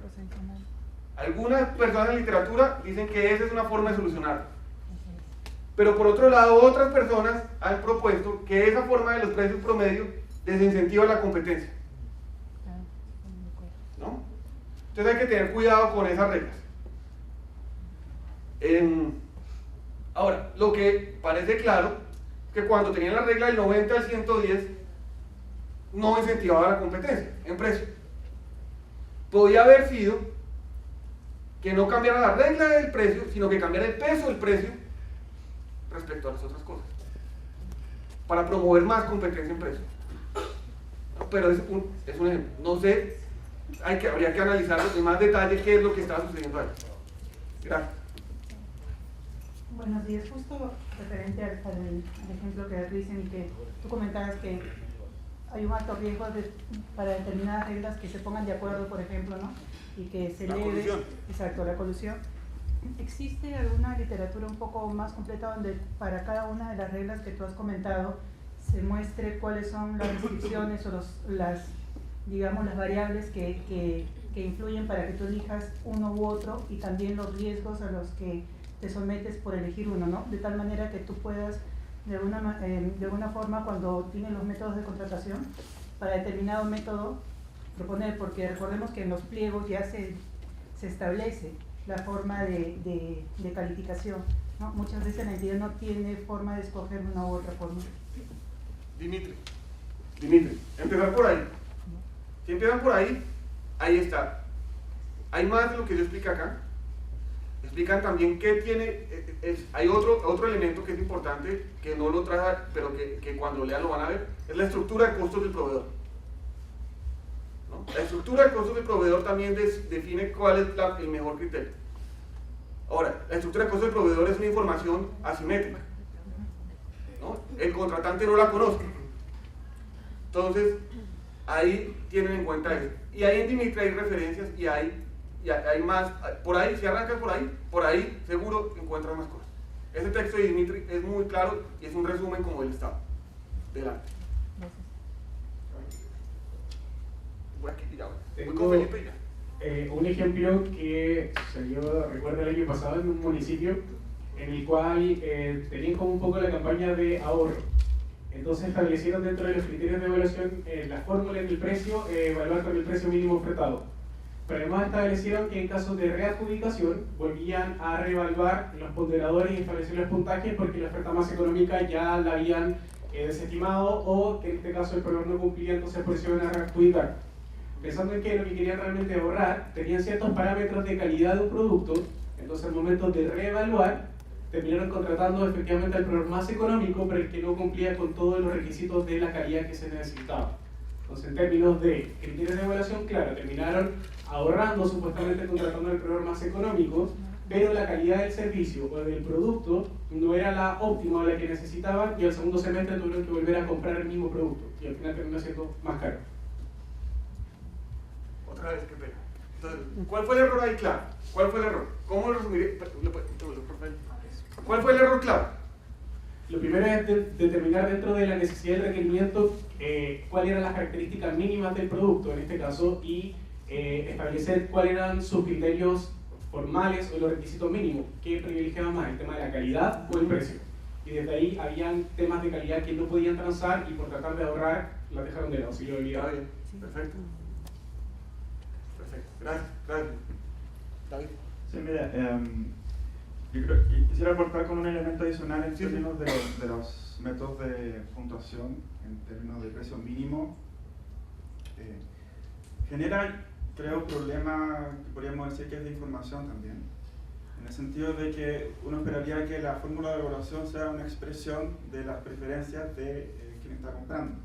Algunas personas en literatura dicen que esa es una forma de solucionarlo. Pero por otro lado, otras personas han propuesto que esa forma de los precios promedio desincentiva la competencia, ¿no? Entonces hay que tener cuidado con esas reglas. Ahora, lo que parece claro es que cuando tenían la regla del 90 al 110 no incentivaba la competencia en precio. Podía haber sido que no cambiara la regla del precio, sino que cambiara el peso del precio respecto a las otras cosas, para promover más competencia en precio. Pero es un ejemplo. No sé, habría que analizar en más detalle qué es lo que está sucediendo ahí. Gracias. Buenos días, justo referente al ejemplo que da Cristian y que tú comentabas que hay un alto riesgo para determinadas reglas que se pongan de acuerdo, por ejemplo, ¿no? Y que se eleve. Colusión. Exacto, la colusión. ¿Existe alguna literatura un poco más completa donde para cada una de las reglas que tú has comentado se muestre cuáles son las restricciones o digamos, las variables que influyen para que tú elijas uno u otro, y también los riesgos a los que te sometes por elegir uno, ¿no? De tal manera que tú puedas, de alguna forma, cuando tienes los métodos de contratación, para determinado método proponer, porque recordemos que en los pliegos ya se establece la forma de calificación, ¿no? Muchas veces la entidad no tiene forma de escoger una u otra forma. Dimitri, empezar por ahí. Si empiezan por ahí, ahí está. Hay más de lo que yo explico acá. Explican también qué tiene, hay otro elemento que es importante, que no lo traje, pero que cuando lean lo van a ver, es la estructura de costos del proveedor, ¿no? La estructura de costos del proveedor también define cuál es el mejor criterio. Ahora, la estructura de costos del proveedor es una información asimétrica, ¿no? El contratante no la conoce. Entonces, ahí tienen en cuenta eso. Y ahí en Dimitri hay referencias y hay más, por ahí, si arrancas por ahí seguro encuentras más cosas. Ese texto de Dimitri es muy claro y es un resumen como del estado del arte. Voy aquí y ya voy con Felipe y ya. Un ejemplo que salió, recuerdo, el año pasado en un municipio en el cual tenían como un poco la campaña de ahorro. Entonces establecieron dentro de los criterios de evaluación la fórmula del precio, evaluar con el precio mínimo ofertado. Pero además establecieron que en caso de readjudicación volvían a reevaluar los ponderadores y establecer los puntajes porque la oferta más económica ya la habían desestimado, o que en este caso el proveedor no cumplía, entonces por eso iban a readjudicar. Pensando en que lo que querían realmente ahorrar, tenían ciertos parámetros de calidad de un producto, entonces al momento de reevaluar terminaron contratando efectivamente al proveedor más económico, pero el que no cumplía con todos los requisitos de la calidad que se necesitaba. Entonces, en términos de criterios de evaluación, claro, terminaron ahorrando supuestamente contratando al proveedor más económico, pero la calidad del servicio o del producto no era la óptima o la que necesitaban, y al segundo semestre tuvieron que volver a comprar el mismo producto, y al final terminó siendo más caro. Otra vez, qué pena. Entonces, ¿cuál fue el error ahí claro? ¿Cuál fue el error? ¿Cómo lo resumiré? ¿Cuál fue el error claro? Lo primero es determinar dentro de la necesidad del requerimiento cuáles eran las características mínimas del producto en este caso, y establecer cuáles eran sus criterios formales o los requisitos mínimos, qué privilegiaba más, el tema de la calidad o el precio. Y desde ahí habían temas de calidad que no podían transar y por tratar de ahorrar las dejaron de lado, si lo olvidaron. Está bien, perfecto. Perfecto, gracias. David. Sí, mira, yo creo que quisiera aportar con un elemento adicional en términos de los métodos de puntuación, en términos de precio mínimo. Genera, creo, un problema que podríamos decir que es de información también, en el sentido de que uno esperaría que la fórmula de evaluación sea una expresión de las preferencias de quien está comprando.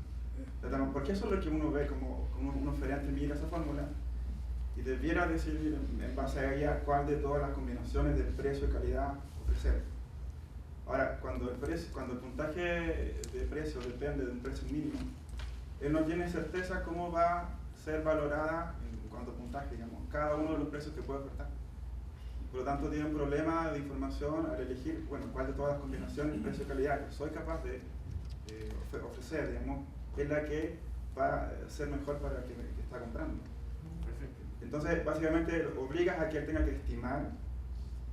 Porque eso es lo que uno ve como un oferente mira esa fórmula y debiera decir en base a ella cuál de todas las combinaciones de precio y calidad ofrecer. Ahora, cuando el puntaje de precio depende de un precio mínimo, él no tiene certeza cómo va a ser valorada en cuanto a puntaje, digamos, cada uno de los precios que puede ofertar. Por lo tanto, tiene un problema de información al elegir, bueno, cuál de todas las combinaciones de precio y calidad que soy capaz de ofrecer, digamos, es la que va a ser mejor para el que está comprando. Entonces, básicamente, obligas a que él tenga que estimar,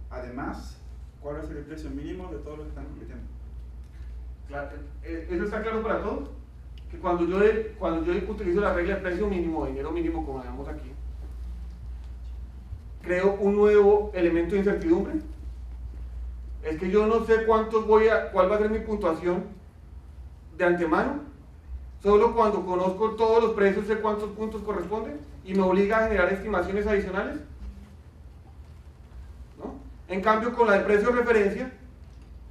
además, cuál va a ser el precio mínimo de todos los que están compitiendo. Claro, ¿eso está claro para todos? Que cuando yo utilizo la regla de precio mínimo o dinero mínimo, como llamamos aquí, creo un nuevo elemento de incertidumbre. Es que yo no sé cuál va a ser mi puntuación de antemano. Solo cuando conozco todos los precios sé cuántos puntos corresponden y me obliga a generar estimaciones adicionales, ¿no? En cambio, con la de precio de referencia,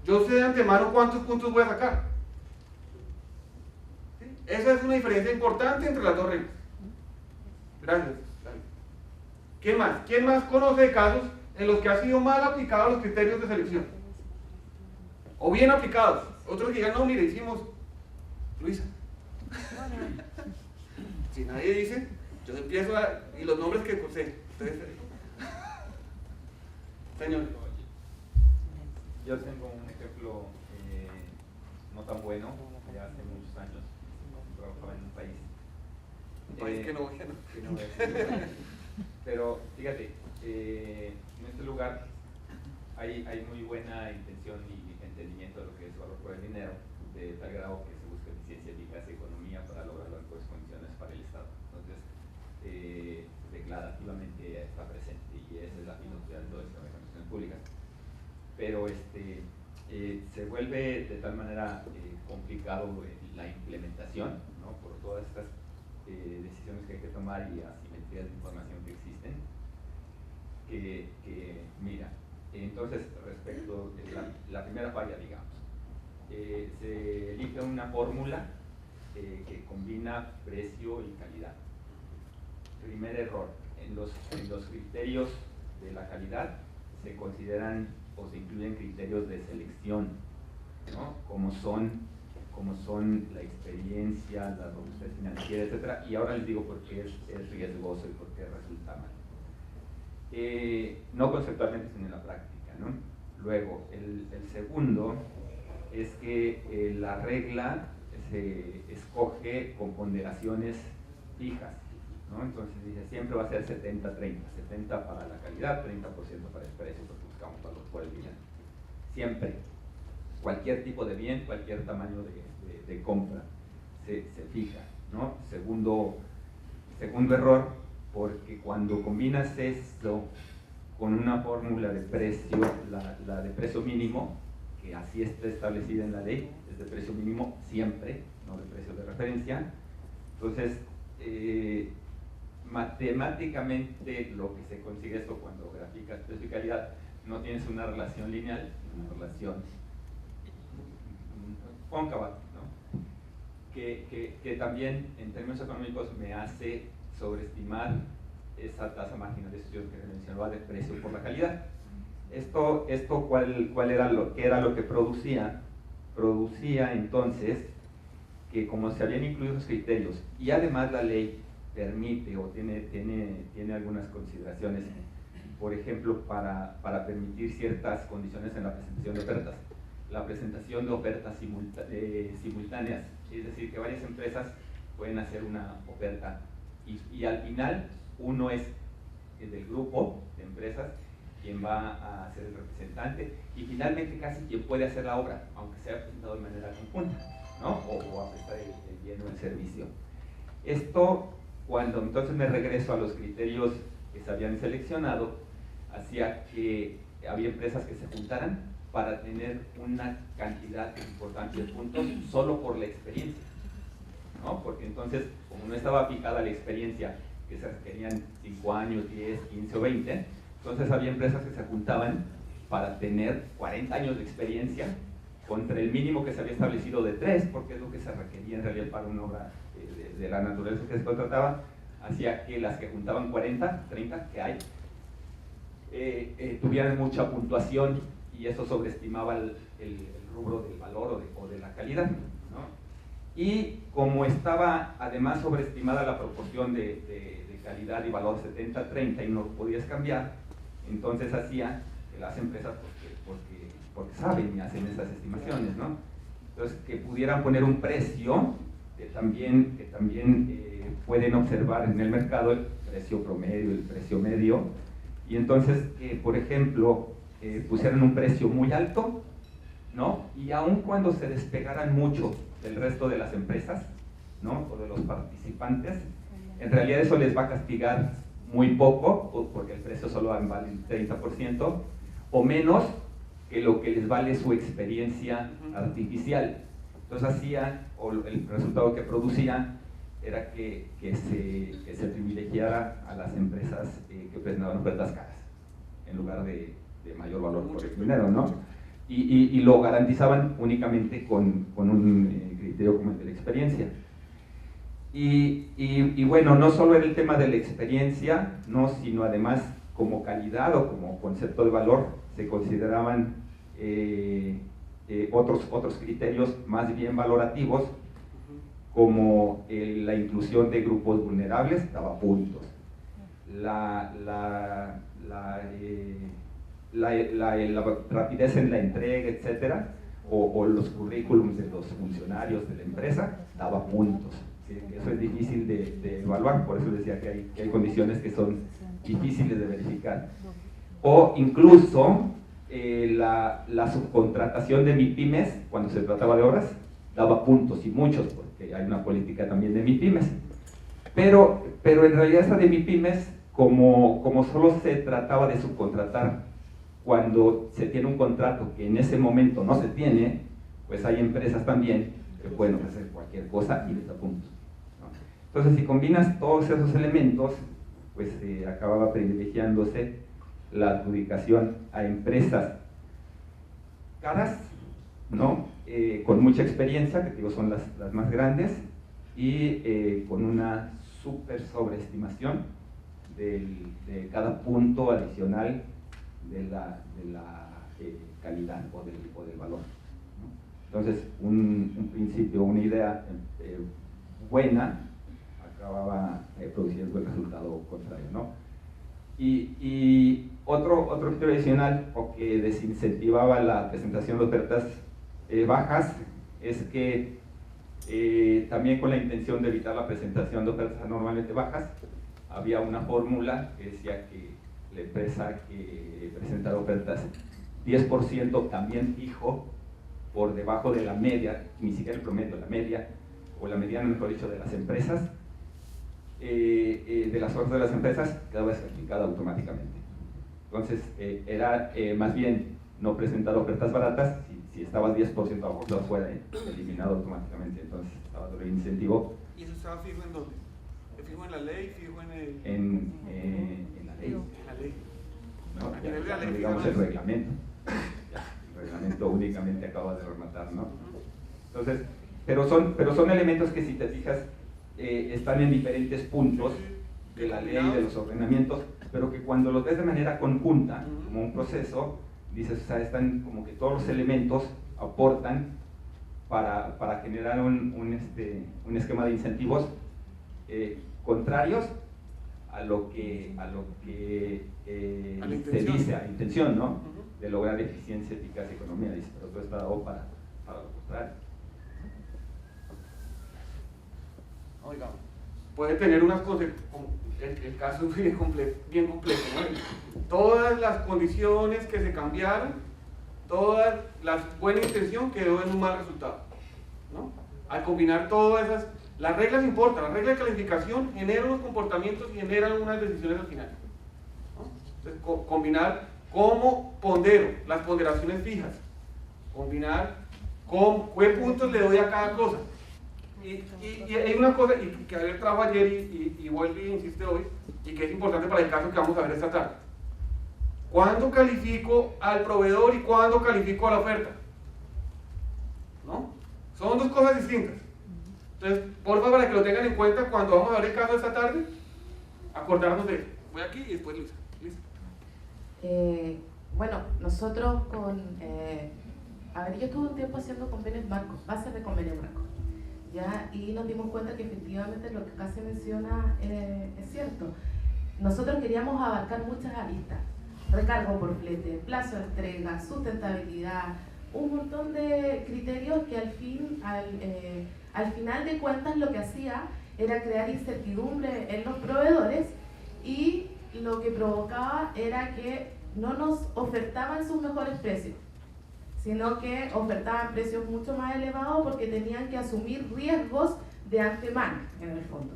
yo sé de antemano cuántos puntos voy a sacar. ¿Sí? Esa es una diferencia importante entre las dos reglas. Gracias. ¿Quién más? ¿Quién más conoce de casos en los que ha sido mal aplicados los criterios de selección? o bien aplicados. Otros que digan, no, mire, hicimos Luisa. Si nadie dice, yo empiezo y los nombres que puse. Señor. Yo tengo un ejemplo no tan bueno, de hace muchos años. Trabajaba en un país. Que no voy a decir. Pero fíjate, en este lugar hay muy buena intención y entendimiento de lo que es valor por el dinero, de tal grado que se busca eficiencia, eficacia y economía para lograr las mejores condiciones para el Estado. Entonces, declarativamente está presente y esa es la filosofía de todas las organizaciones públicas. Pero se vuelve de tal manera complicado la implementación, ¿no? Por todas estas decisiones que hay que tomar y asimetrías de información que existen, que mira, entonces respecto de la primera falla, digamos, se elige una fórmula que combina precio y calidad. Primer error, en los criterios de la calidad se consideran o se incluyen criterios de selección, ¿no? Como son la experiencia, la robustez financiera, etc. Y ahora les digo por qué es riesgoso y por qué resulta mal. No conceptualmente, sino en la práctica, ¿no? Luego, el segundo es que la regla se escoge con ponderaciones fijas, ¿no? Entonces dice, siempre va a ser 70-30, 70 para la calidad, 30% para el precio, porque buscamos valor por el bien. Siempre, cualquier tipo de bien, cualquier tamaño de compra se fija, ¿no? Segundo error, porque cuando combinas esto con una fórmula de precio, la de precio mínimo, que así está establecida en la ley, es de precio mínimo siempre, no de precio de referencia. Entonces, matemáticamente lo que se consigue esto cuando graficas precio y calidad, no tienes una relación lineal, una relación cóncava, ¿no? Que también en términos económicos me hace sobreestimar esa tasa marginal de sustitución que mencionaba de precio por la calidad. Esto ¿cuál era lo que producía? Producía entonces que como se habían incluido los criterios y además la ley permite o tiene algunas consideraciones, por ejemplo, para permitir ciertas condiciones en la presentación de ofertas. La presentación de ofertas simultáneas, es decir, que varias empresas pueden hacer una oferta y al final uno es del grupo de empresas quien va a ser el representante y finalmente casi quien puede hacer la obra, aunque sea presentado de manera conjunta, ¿no? O a prestar el bien o el servicio. Esto, cuando entonces me regreso a los criterios que se habían seleccionado, hacía que había empresas que se juntaran para tener una cantidad importante de puntos solo por la experiencia, ¿no? Porque entonces, como no estaba aplicada la experiencia, que se requerían 5 años, 10, 15 o 20, entonces había empresas que se juntaban para tener 40 años de experiencia contra el mínimo que se había establecido de 3, porque es lo que se requería en realidad para una obra de la naturaleza que se contrataba, hacía que las que juntaban 40, 30, que hay, tuvieran mucha puntuación y eso sobreestimaba el rubro del valor o de la calidad, ¿no? Y como estaba además sobreestimada la proporción de calidad y valor 70-30 y no podías cambiar, entonces hacía que las empresas, porque saben y hacen esas estimaciones, ¿no? Entonces que pudieran poner un precio que también pueden observar en el mercado, el precio promedio, el precio medio, y entonces por ejemplo pusieran un precio muy alto, ¿no? Y aun cuando se despegaran mucho del resto de las empresas, ¿no? O de los participantes, en realidad eso les va a castigar muy poco, porque el precio solo vale el 30%, o menos que lo que les vale su experiencia artificial. Entonces hacía, o el resultado que producía, era que se privilegiara a las empresas que presentaban ofertas caras, en lugar de mayor valor por el dinero, ¿no? Y lo garantizaban únicamente con un criterio como el de la experiencia. Y bueno, no solo era el tema de la experiencia, ¿no? Sino además como calidad o como concepto de valor se consideraban otros criterios más bien valorativos, como la inclusión de grupos vulnerables, daba puntos. La rapidez en la entrega, etcétera, o los currículums de los funcionarios de la empresa, daba puntos. ¿Sí? Eso es difícil de evaluar, por eso decía que hay condiciones que son difíciles de verificar. O incluso la subcontratación de MIPYMES, cuando se trataba de obras, daba puntos, y muchos, porque hay una política también de MIPYMES. Pero en realidad esta de MIPYMES, como solo se trataba de subcontratar cuando se tiene un contrato que en ese momento no se tiene, pues hay empresas también que pueden ofrecer cualquier cosa y les da puntos, ¿no? Entonces, si combinas todos esos elementos, pues acababa privilegiándose la adjudicación a empresas caras, ¿no? Con mucha experiencia, que digo son las más grandes, y con una súper sobreestimación de cada punto adicional de la calidad o del valor, ¿no? Entonces, un principio, una idea buena acababa produciendo el resultado contrario, ¿no? Y otro criterio adicional, o que desincentivaba la presentación de ofertas bajas, es que también con la intención de evitar la presentación de ofertas anormalmente bajas, había una fórmula que decía que la empresa que presentara ofertas 10% también fijo por debajo de la media, ni siquiera el promedio, la media, o la mediana, mejor dicho, de las empresas, de las ofertas de las empresas, quedaba descalificada automáticamente. Entonces, era más bien no presentar ofertas baratas. Si estabas 10% abajo, estabas fuera, eliminado automáticamente. Entonces, estaba todo el incentivo. ¿Y eso estaba fijo en dónde? ¿Fijo en la ley? ¿Fijo en el...? En la ley. En la ley. ¿No? A nivel de la ley, digamos el reglamento. Ya, el reglamento únicamente acaba de rematar, ¿no? Entonces, pero son elementos que, si te fijas, están en diferentes puntos de la ley, de los ordenamientos, pero que cuando los ves de manera conjunta, como un proceso, dices, o sea, están como que todos los elementos aportan para generar un esquema de incentivos contrarios a lo que se dice, a la intención, ¿no? De lograr eficiencia, eficacia y economía, dice, pero todo está dado para lo contrario. Oiga, puede tener unas cosas, el caso es bien complejo, ¿no? Todas las condiciones que se cambiaron, toda la buena intención quedó en un mal resultado, ¿no? Al combinar todas esas, las reglas importan, las reglas de calificación generan unos comportamientos y generan unas decisiones al final, ¿no? Entonces, combinar cómo pondero, las ponderaciones fijas, combinar con qué puntos le doy a cada cosa. Y hay una cosa que Javier trajo ayer y vuelve e insiste hoy, y que es importante para el caso que vamos a ver esta tarde. ¿Cuándo califico al proveedor y cuándo califico a la oferta? ¿No? Son dos cosas distintas. Entonces, por favor, para que lo tengan en cuenta cuando vamos a ver el caso de esta tarde, acordarnos de eso. Voy aquí y después Luisa. Bueno, nosotros yo estuve un tiempo haciendo convenios marcos, bases de convenios marcos, ¿ya? Y nos dimos cuenta que efectivamente lo que acá se menciona es cierto. Nosotros queríamos abarcar muchas aristas: recargo por flete, plazo de entrega, sustentabilidad, un montón de criterios que al final de cuentas lo que hacía era crear incertidumbre en los proveedores, y lo que provocaba era que no nos ofertaban sus mejores precios, sino que ofertaban precios mucho más elevados porque tenían que asumir riesgos de antemano, en el fondo.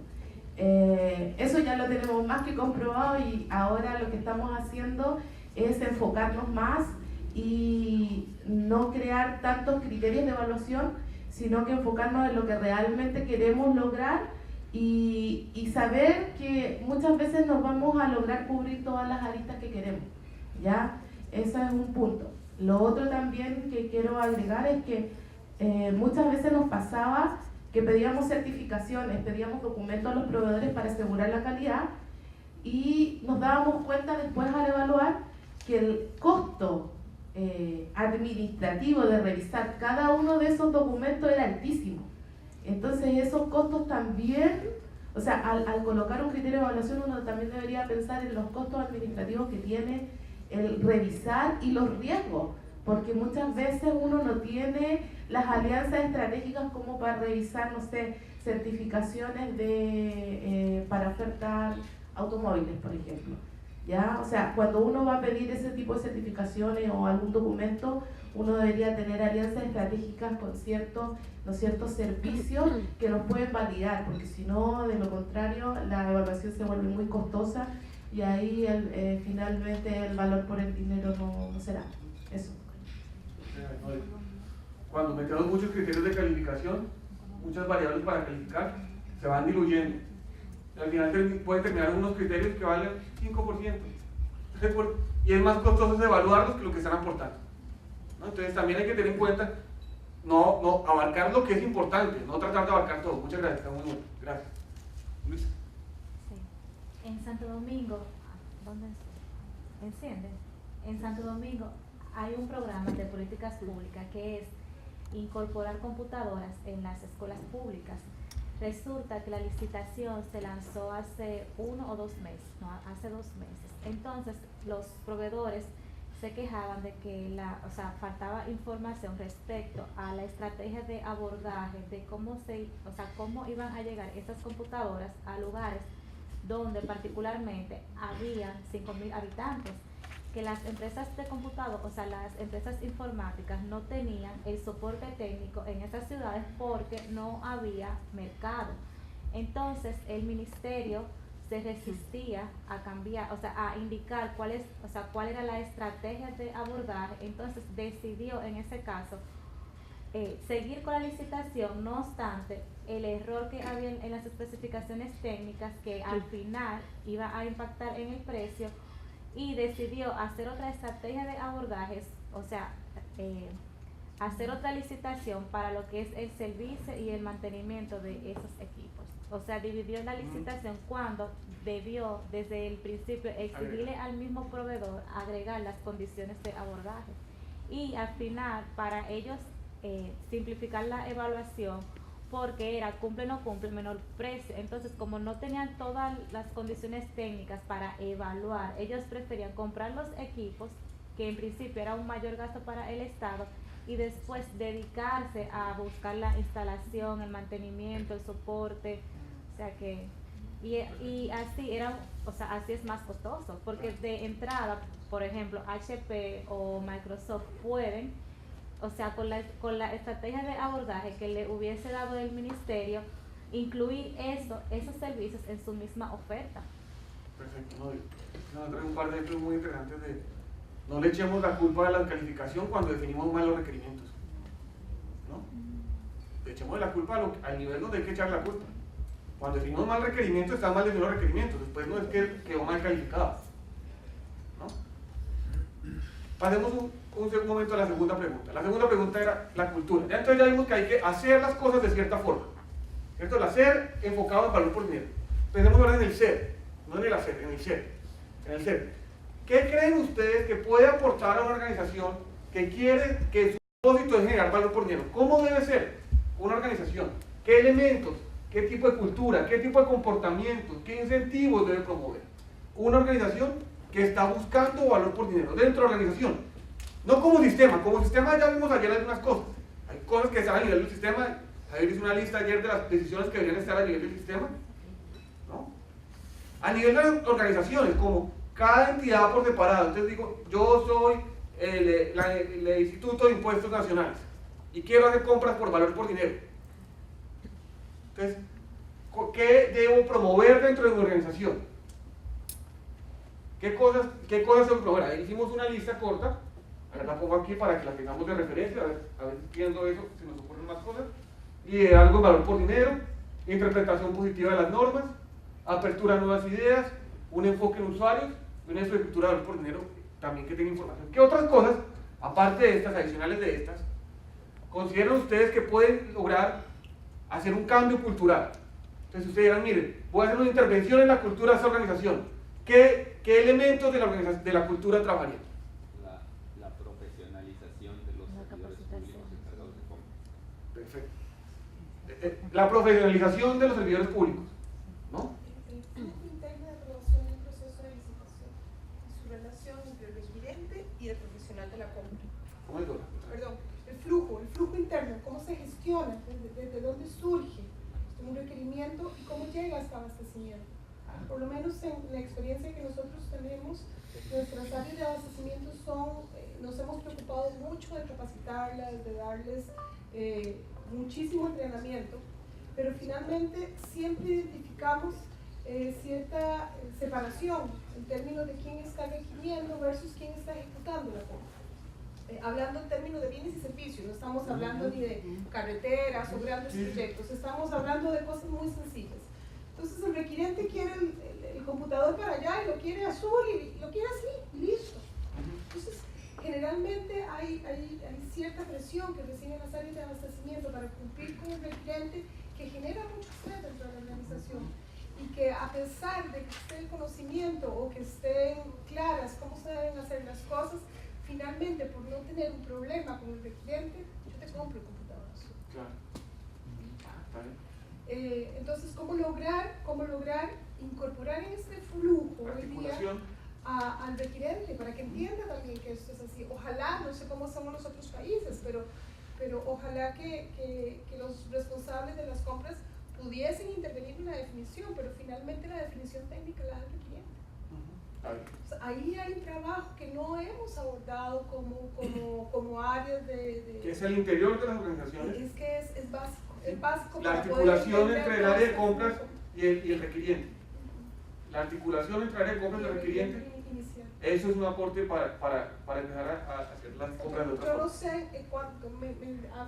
Eso ya lo tenemos más que comprobado, y ahora lo que estamos haciendo es enfocarnos más y no crear tantos criterios de evaluación, sino que enfocarnos en lo que realmente queremos lograr y saber que muchas veces nos vamos a lograr cubrir todas las aristas que queremos, ¿ya? Ese es un punto. Lo otro también que quiero agregar es que muchas veces nos pasaba que pedíamos certificaciones, pedíamos documentos a los proveedores para asegurar la calidad, y nos dábamos cuenta después al evaluar que el costo administrativo de revisar cada uno de esos documentos era altísimo. Entonces esos costos también, o sea, al colocar un criterio de evaluación uno también debería pensar en los costos administrativos que tiene el revisar y los riesgos, porque muchas veces uno no tiene las alianzas estratégicas como para revisar, no sé, certificaciones para ofertar automóviles, por ejemplo. ¿Ya? O sea, cuando uno va a pedir ese tipo de certificaciones o algún documento, uno debería tener alianzas estratégicas con ciertos servicios que nos pueden validar, porque si no, de lo contrario, la evaluación se vuelve muy costosa y ahí finalmente el valor por el dinero no será. Eso. Cuando metemos muchos criterios de calificación, muchas variables para calificar, se van diluyendo. Al final pueden terminar unos criterios que valen 5%. Y es más costoso evaluarlos que lo que están aportando, ¿no? Entonces también hay que tener en cuenta no abarcar lo que es importante, no tratar de abarcar todo. Muchas gracias, está muy bueno. Gracias. Luisa. Sí. En Santo Domingo, ¿dónde enciende? En Santo Domingo hay un programa de políticas públicas que es incorporar computadoras en las escuelas públicas. Resulta que la licitación se lanzó hace 1 o 2 meses, no, hace 2 meses. Entonces, los proveedores se quejaban de que faltaba información respecto a la estrategia de abordaje, de cómo iban a llegar estas computadoras a lugares donde particularmente habían 5.000 habitantes, que las empresas de computador, las empresas informáticas no tenían el soporte técnico en esas ciudades porque no había mercado. Entonces el ministerio se resistía a cambiar, a indicar cuál era la estrategia de abordaje. Entonces decidió en ese caso seguir con la licitación, no obstante el error que había en las especificaciones técnicas, que al final iba a impactar en el precio, y decidió hacer otra estrategia de abordajes, hacer otra licitación para lo que es el servicio y el mantenimiento de esos equipos. Dividió la licitación cuando debió desde el principio exigirle al mismo proveedor agregar las condiciones de abordaje. Y al final, para ellos simplificar la evaluación, porque era cumple o no cumple, menor precio. Entonces, como no tenían todas las condiciones técnicas para evaluar, ellos preferían comprar los equipos, que en principio era un mayor gasto para el Estado, y después dedicarse a buscar la instalación, el mantenimiento, el soporte, y así así es más costoso, porque de entrada, por ejemplo, HP o Microsoft pueden, con la estrategia de abordaje que le hubiese dado el ministerio, incluir esos servicios en su misma oferta. Perfecto. Traigo un par de ejemplos muy interesantes de no le echemos la culpa a la calificación cuando definimos mal los requerimientos, ¿no? Le echemos la culpa al nivel donde hay que echar la culpa. Cuando definimos mal requerimientos, están mal definidos los requerimientos, después no es que quedó mal calificado, ¿no? Pasemos un momento a la segunda pregunta. La segunda pregunta era la cultura. Entonces ya vimos que hay que hacer las cosas de cierta forma, ¿cierto? El hacer enfocado en valor por dinero. Pensemos ahora en el ser, no en el hacer, en el ser. En el ser. ¿Qué creen ustedes que puede aportar a una organización que quiere que su propósito es generar valor por dinero? ¿Cómo debe ser una organización? ¿Qué elementos? ¿Qué tipo de cultura? ¿Qué tipo de comportamientos? ¿Qué incentivos debe promover una organización que está buscando valor por dinero dentro de la organización? No como sistema ya vimos ayer algunas cosas. Hay cosas que están a nivel del sistema. Javier hizo una lista ayer de las decisiones que deberían estar a nivel del sistema, ¿no? A nivel de las organizaciones, como cada entidad por separado. Entonces digo, yo soy el Instituto de Impuestos Nacionales y quiero hacer compras por valor por dinero. Entonces, ¿qué debo promover dentro de mi organización? ¿Qué cosas debo promover? Ahí hicimos una lista corta. Ahora la pongo aquí para que la tengamos de referencia, a ver viendo eso se nos ocurren más cosas. Liderazgo de valor por dinero, interpretación positiva de las normas, apertura a nuevas ideas, un enfoque en usuarios y una infraestructura de valor por dinero también que tenga información. ¿Qué otras cosas, aparte de estas, adicionales de estas, consideran ustedes que pueden lograr hacer un cambio cultural? Entonces ustedes dirán, miren, voy a hacer una intervención en la cultura de esta organización. ¿Qué elementos de la cultura trabajarían? La profesionalización de los servidores públicos encargados de compras. Perfecto. La profesionalización de los servidores públicos, ¿no? El flujo interno de aprobación del proceso de licitación y su relación entre el requirente y el profesional de la compra. ¿Cómo es, Dora? Perdón, el flujo interno, cómo se gestiona, desde dónde surge un requerimiento y cómo llega hasta abastecimiento. Por lo menos en la experiencia que nosotros tenemos, nuestras áreas de abastecimiento nos hemos preocupado mucho de capacitarlas, de darles muchísimo entrenamiento, pero finalmente siempre identificamos cierta separación en términos de quién está requiriendo versus quién está ejecutando la compra. Hablando en términos de bienes y servicios, no estamos hablando ni de carreteras o grandes proyectos, estamos hablando de cosas muy sencillas. Entonces el requirente quiere el computador para allá y lo quiere azul y lo quiere así, y listo. Entonces generalmente hay cierta presión que reciben las áreas de abastecimiento para cumplir con el requirente, que genera mucho estrés dentro de la organización, y que a pesar de que esté el conocimiento o que estén claras cómo se deben hacer las cosas, finalmente, por no tener un problema con el requirente, yo te compro el computador azul. Claro. Entonces, ¿cómo lograr incorporar en este flujo hoy día al requirente para que entienda también que esto es así? Ojalá, no sé cómo somos los otros países, pero ojalá que los responsables de las compras pudiesen intervenir en la definición, pero finalmente la definición técnica la da el requirente. Ahí hay un trabajo que no hemos abordado como áreas de... ¿Qué es el interior de las organizaciones? Es que es básico. Es básico la para articulación poder entre el área de compras y el requiriente. La articulación entre el área de compras y el requiriente. Eso es un aporte para empezar a hacer las compras de otras Yo no cosas. sé,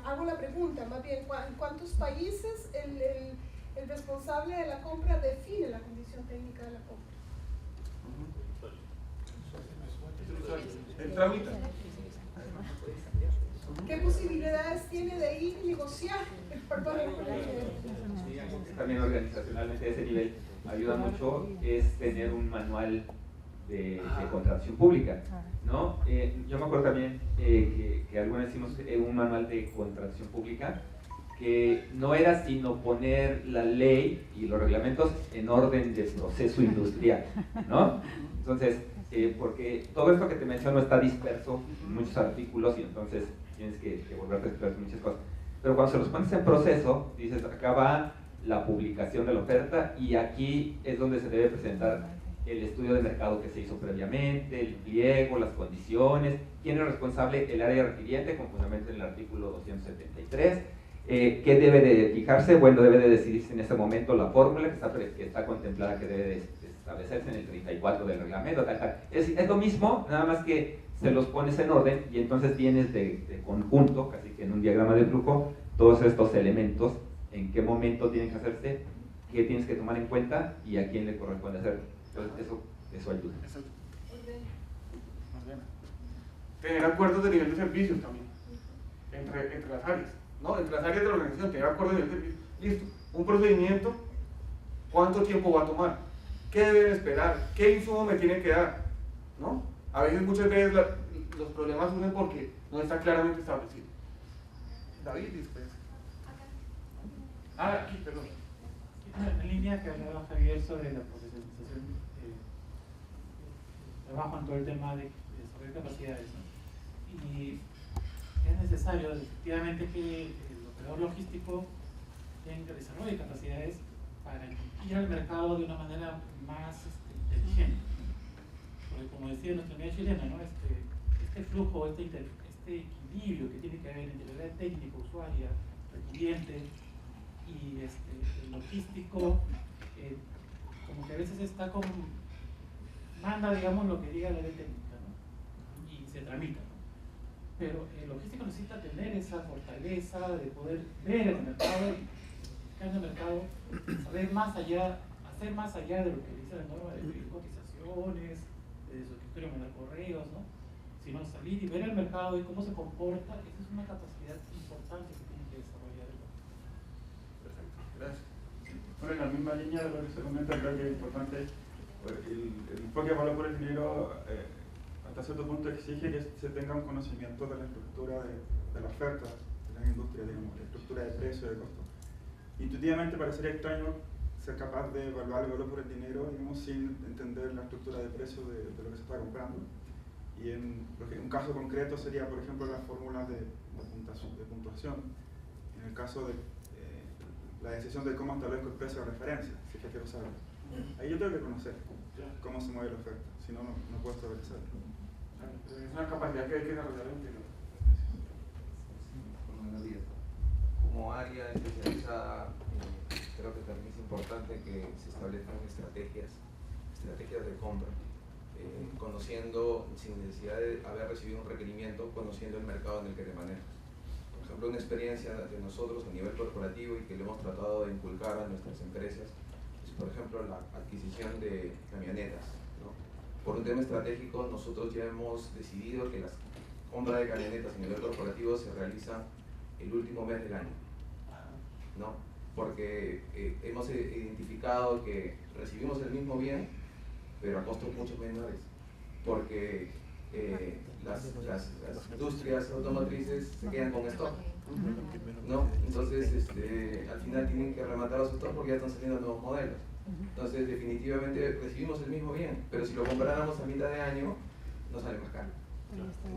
hago la pregunta, más bien, ¿en cuántos países el responsable de la compra define la condición técnica de la compra? El trámite. ¿Qué posibilidades tiene de ir y negociar? Perdón, también organizacionalmente a ese nivel ayuda mucho es tener un manual de contratación pública, ¿no? Yo me acuerdo también que alguna vez hicimos un manual de contratación pública que no era sino poner la ley y los reglamentos en orden de proceso industrial, ¿no? Entonces, porque todo esto que te menciono está disperso en muchos artículos y entonces tienes que volverte a explicar muchas cosas. Pero cuando se los pones en proceso, dices, acá va la publicación de la oferta y aquí es donde se debe presentar el estudio de mercado que se hizo previamente, el pliego, las condiciones, quién es responsable, el área requiriente, con fundamento en el artículo 273, ¿qué debe de fijarse? Bueno, debe de decidirse en ese momento la fórmula que está contemplada, que debe de establecerse en el 34 del reglamento, tal, tal. Es lo mismo, nada más que se los pones en orden y entonces tienes de conjunto, casi que en un diagrama de flujo, todos estos elementos, en qué momento tienen que hacerse, qué tienes que tomar en cuenta y a quién le corresponde hacerlo. Entonces eso ayuda. Tener acuerdos de nivel de servicios también, entre las áreas, ¿no? Entre las áreas de la organización, tener acuerdos de nivel de servicios. Listo, un procedimiento, ¿cuánto tiempo va a tomar? ¿Qué deben esperar? ¿Qué insumo me tienen que dar? ¿No? A veces, muchas veces, los problemas surgen porque no está claramente establecido. David, dispensa. Aquí, perdón. En línea que hablaba Javier sobre la profesionalización, trabajo en todo el tema de desarrollar capacidades, ¿no? Y es necesario efectivamente que el operador logístico desarrolle capacidades para ir al mercado de una manera más inteligente. Porque como decía nuestra amiga chilena, ¿no? este flujo, este equilibrio que tiene que haber entre la técnica, usuaria, requiriente y el logístico, como que a veces está como manda, digamos, lo que diga la ley técnica, ¿no? Y se tramita, ¿no? Pero el logístico necesita tener esa fortaleza de poder ver el mercado, buscar en el mercado, saber más allá, hacer más allá de lo que dice la norma de pedir cotizaciones, de su escritorio mandar correos, ¿no? Sino salir y ver el mercado y cómo se comporta. Esa es una capacidad importante que tiene que desarrollar el mercado. Perfecto, gracias. Bueno, en la misma línea de lo que se comenta, creo que es importante el enfoque de valor por el dinero, hasta cierto punto exige que se tenga un conocimiento de la estructura de la oferta de la industria, digamos, la estructura de precio y de costo. Intuitivamente parecería extraño ser capaz de evaluar el valor por el dinero, digamos, sin entender la estructura de precio de lo que se está comprando. Y un caso concreto sería, por ejemplo, las fórmulas de puntuación. En el caso de la decisión de cómo establezco el precio de referencia, si es que quiero saberlo. Ahí yo tengo que conocer cómo se mueve la oferta, si no, no puedo establecerlo. Es una capacidad que hay que desarrollar en el Buenos días. Como área especializada, creo que también es importante que se establezcan estrategias de compra, conociendo, sin necesidad de haber recibido un requerimiento, conociendo el mercado en el que te manejas. Por ejemplo, una experiencia de nosotros a nivel corporativo y que le hemos tratado de inculcar a nuestras empresas es, por ejemplo, la adquisición de camionetas, ¿no? Por un tema estratégico, nosotros ya hemos decidido que las compras de camionetas a nivel corporativo se realizan el último mes del año, ¿no? Porque hemos identificado que recibimos el mismo bien, pero a costos mucho menores, porque las industrias automotrices se quedan con stock, ¿no? Entonces al final tienen que rematar los stocks porque ya están saliendo nuevos modelos. Entonces definitivamente recibimos el mismo bien, pero si lo comparáramos a mitad de año nos sale más caro,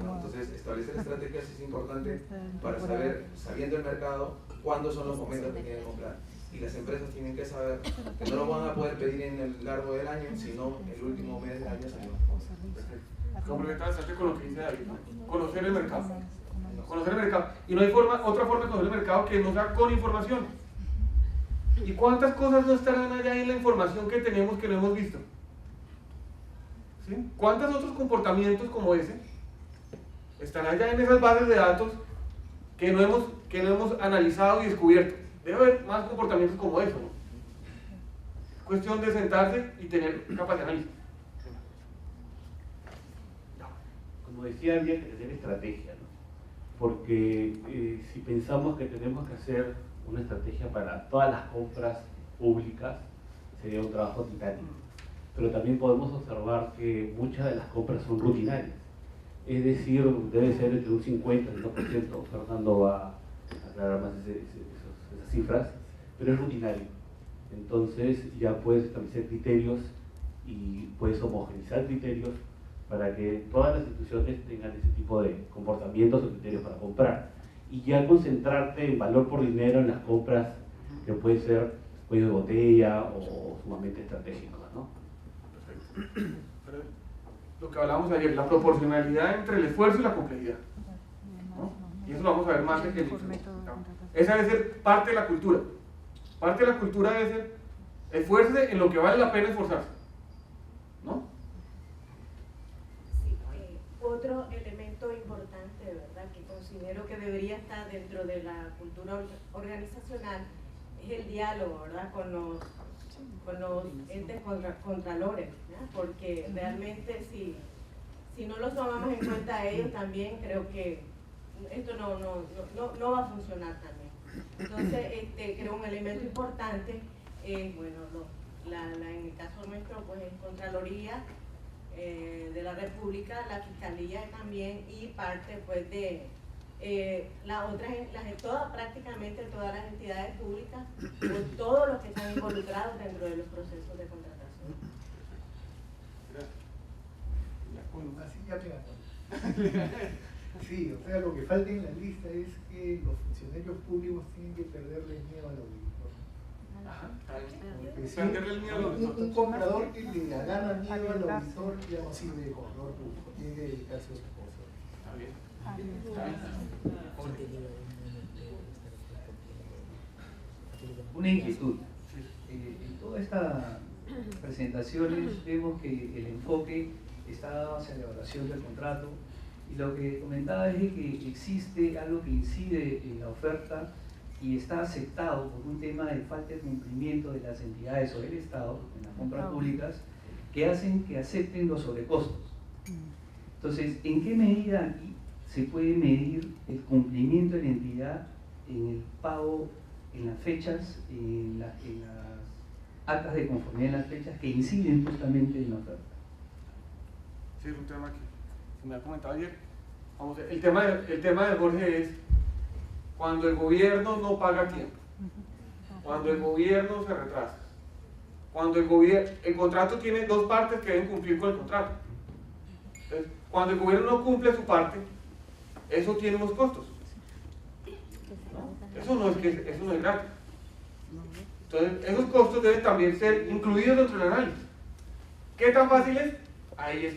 ¿no? Entonces establecer estrategias es importante para saber, sabiendo el mercado, cuándo son los momentos que tienen que comprar. Y las empresas tienen que saber que no lo van a poder pedir en el largo del año, sino el último mes del año salimos. Complementar bastante con lo que dice David, ¿no? Conocer el mercado. Conocer el mercado. Y no hay otra forma de conocer el mercado que no sea con información. ¿Y cuántas cosas no estarán allá en la información que tenemos que no hemos visto? ¿Sí? ¿Cuántos otros comportamientos como ese están allá en esas bases de datos que no hemos analizado y descubierto? Debe haber más comportamientos como eso, ¿no? Cuestión de sentarse y tener capacidad de análisis. Como decía, había que tener estrategia, ¿no? Porque si pensamos que tenemos que hacer una estrategia para todas las compras públicas, sería un trabajo titánico. Pero también podemos observar que muchas de las compras son rutinarias. Es decir, debe ser entre un 50 y un 2%, Fernando va a aclarar más esas cifras, pero es rutinario. Entonces ya puedes establecer criterios y puedes homogeneizar criterios para que todas las instituciones tengan ese tipo de comportamientos o criterios para comprar. Y ya concentrarte en valor por dinero en las compras que pueden ser cuello de botella o sumamente estratégicos, ¿no? Perfecto. Lo que hablábamos ayer, la proporcionalidad entre el esfuerzo y la complejidad, ¿no? Y eso lo vamos a ver más en el inicio, ¿no? Esa debe ser parte de la cultura. Parte de la cultura debe ser esfuerce en lo que vale la pena esforzarse, ¿no? Sí, otro elemento importante, ¿verdad?, que considero que debería estar dentro de la cultura organizacional es el diálogo, ¿verdad?, con los entes contralores, ¿no? Porque realmente si no los tomamos en cuenta a ellos también, creo que esto no va a funcionar también. Entonces, creo un elemento importante es, bueno, en el caso nuestro, pues es Contraloría de la República, la Fiscalía también, y parte pues de prácticamente todas las entidades públicas, o todos los que están involucrados dentro de los procesos de contratación. Así ya me sí, o sea, lo que falta en la lista es que los funcionarios públicos tienen que perderle el miedo al auditor. Porque si un comprador que le agarra miedo al auditor ya no sirve de comprador público, tiene que dedicarse a otra cosa. Está bien. Una inquietud. En todas estas presentaciones vemos que el enfoque está hacia la evaluación del contrato, y lo que comentaba es de que existe algo que incide en la oferta y está aceptado por un tema de falta de cumplimiento de las entidades o del Estado en las compras públicas, que hacen que acepten los sobrecostos. Entonces, ¿en qué medida aquí se puede medir el cumplimiento de la entidad en el pago, en las fechas, en las actas de conformidad en las fechas que inciden justamente en la oferta? Sí, es un tema que que me ha comentado ayer. Vamos, el tema de Jorge es cuando el gobierno no paga a tiempo, cuando el gobierno se retrasa, cuando el contrato tiene dos partes que deben cumplir con el contrato. Entonces, cuando el gobierno no cumple su parte, eso tiene unos costos. ¿No? Eso no es gratis. Entonces, esos costos deben también ser incluidos dentro del análisis. ¿Qué tan fácil es? Ahí es.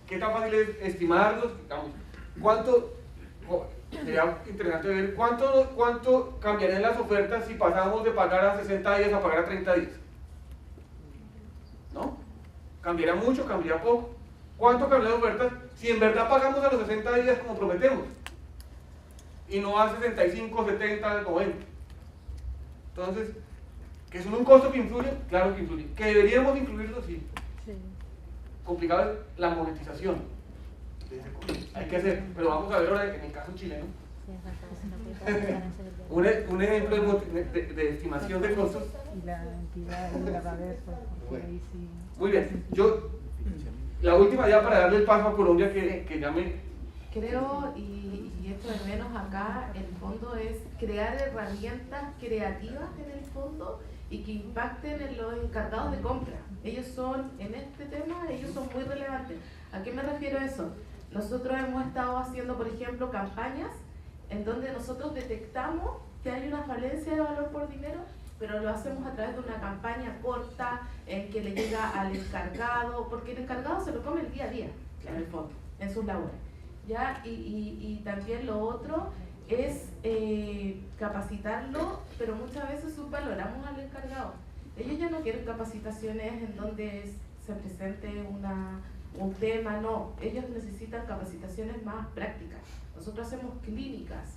¿Qué tan fácil es estimarlos? ¿Cuánto? Sería interesante ver cuánto cambiarían las ofertas si pasamos de pagar a 60 días a pagar a 30 días. ¿No? ¿Cambiaría mucho? ¿Cambiaría poco? ¿Cuánto cambian las ofertas si en verdad pagamos a los 60 días como prometemos? Y no a 65, 70, 90. Entonces, ¿que son un costo que influye? Claro que influye. ¿Que deberíamos incluirlo? Sí. Complicado es la monetización. Hay que hacer, pero vamos a ver ahora en el caso chileno. Un ejemplo de estimación de costos. Y la entidad la va a ver, porque ahí sí. Muy bien, la última ya para darle el paso a Colombia que ya me... Creo, y esto de menos acá, el fondo es crear herramientas creativas en el fondo y que impacten en los encargados de compra. Ellos son, en este tema, ellos son muy relevantes. ¿A qué me refiero a eso? Nosotros hemos estado haciendo, por ejemplo, campañas en donde nosotros detectamos que hay una falencia de valor por dinero, pero lo hacemos a través de una campaña corta en que le llega al encargado, porque el encargado se lo come el día a día, en el fondo, en sus labores. ¿Ya? Y también lo otro es capacitarlo, pero muchas veces subvaloramos al encargado. Ellos ya no quieren capacitaciones en donde se presente un tema, no. Ellos necesitan capacitaciones más prácticas. Nosotros hacemos clínicas,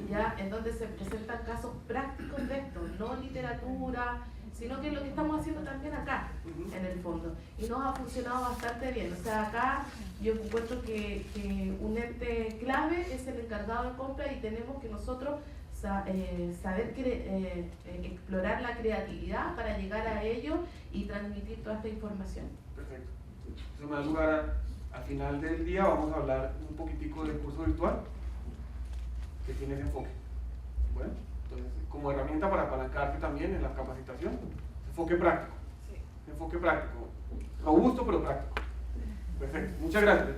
¿ya? En donde se presentan casos prácticos de esto, no literatura, sino que es lo que estamos haciendo también acá, en el fondo. Y nos ha funcionado bastante bien. O sea, acá yo encuentro que un ente clave es el encargado de compra y tenemos que nosotros saber explorar la creatividad para llegar a ello y transmitir toda esta información. Perfecto. Eso me da lugar al final del día vamos a hablar un poquitico del curso virtual que tiene ese enfoque. Bueno, entonces como herramienta para apalancarte también en la capacitación, enfoque práctico. Sí. Enfoque práctico. Robusto pero práctico. Perfecto. Muchas gracias.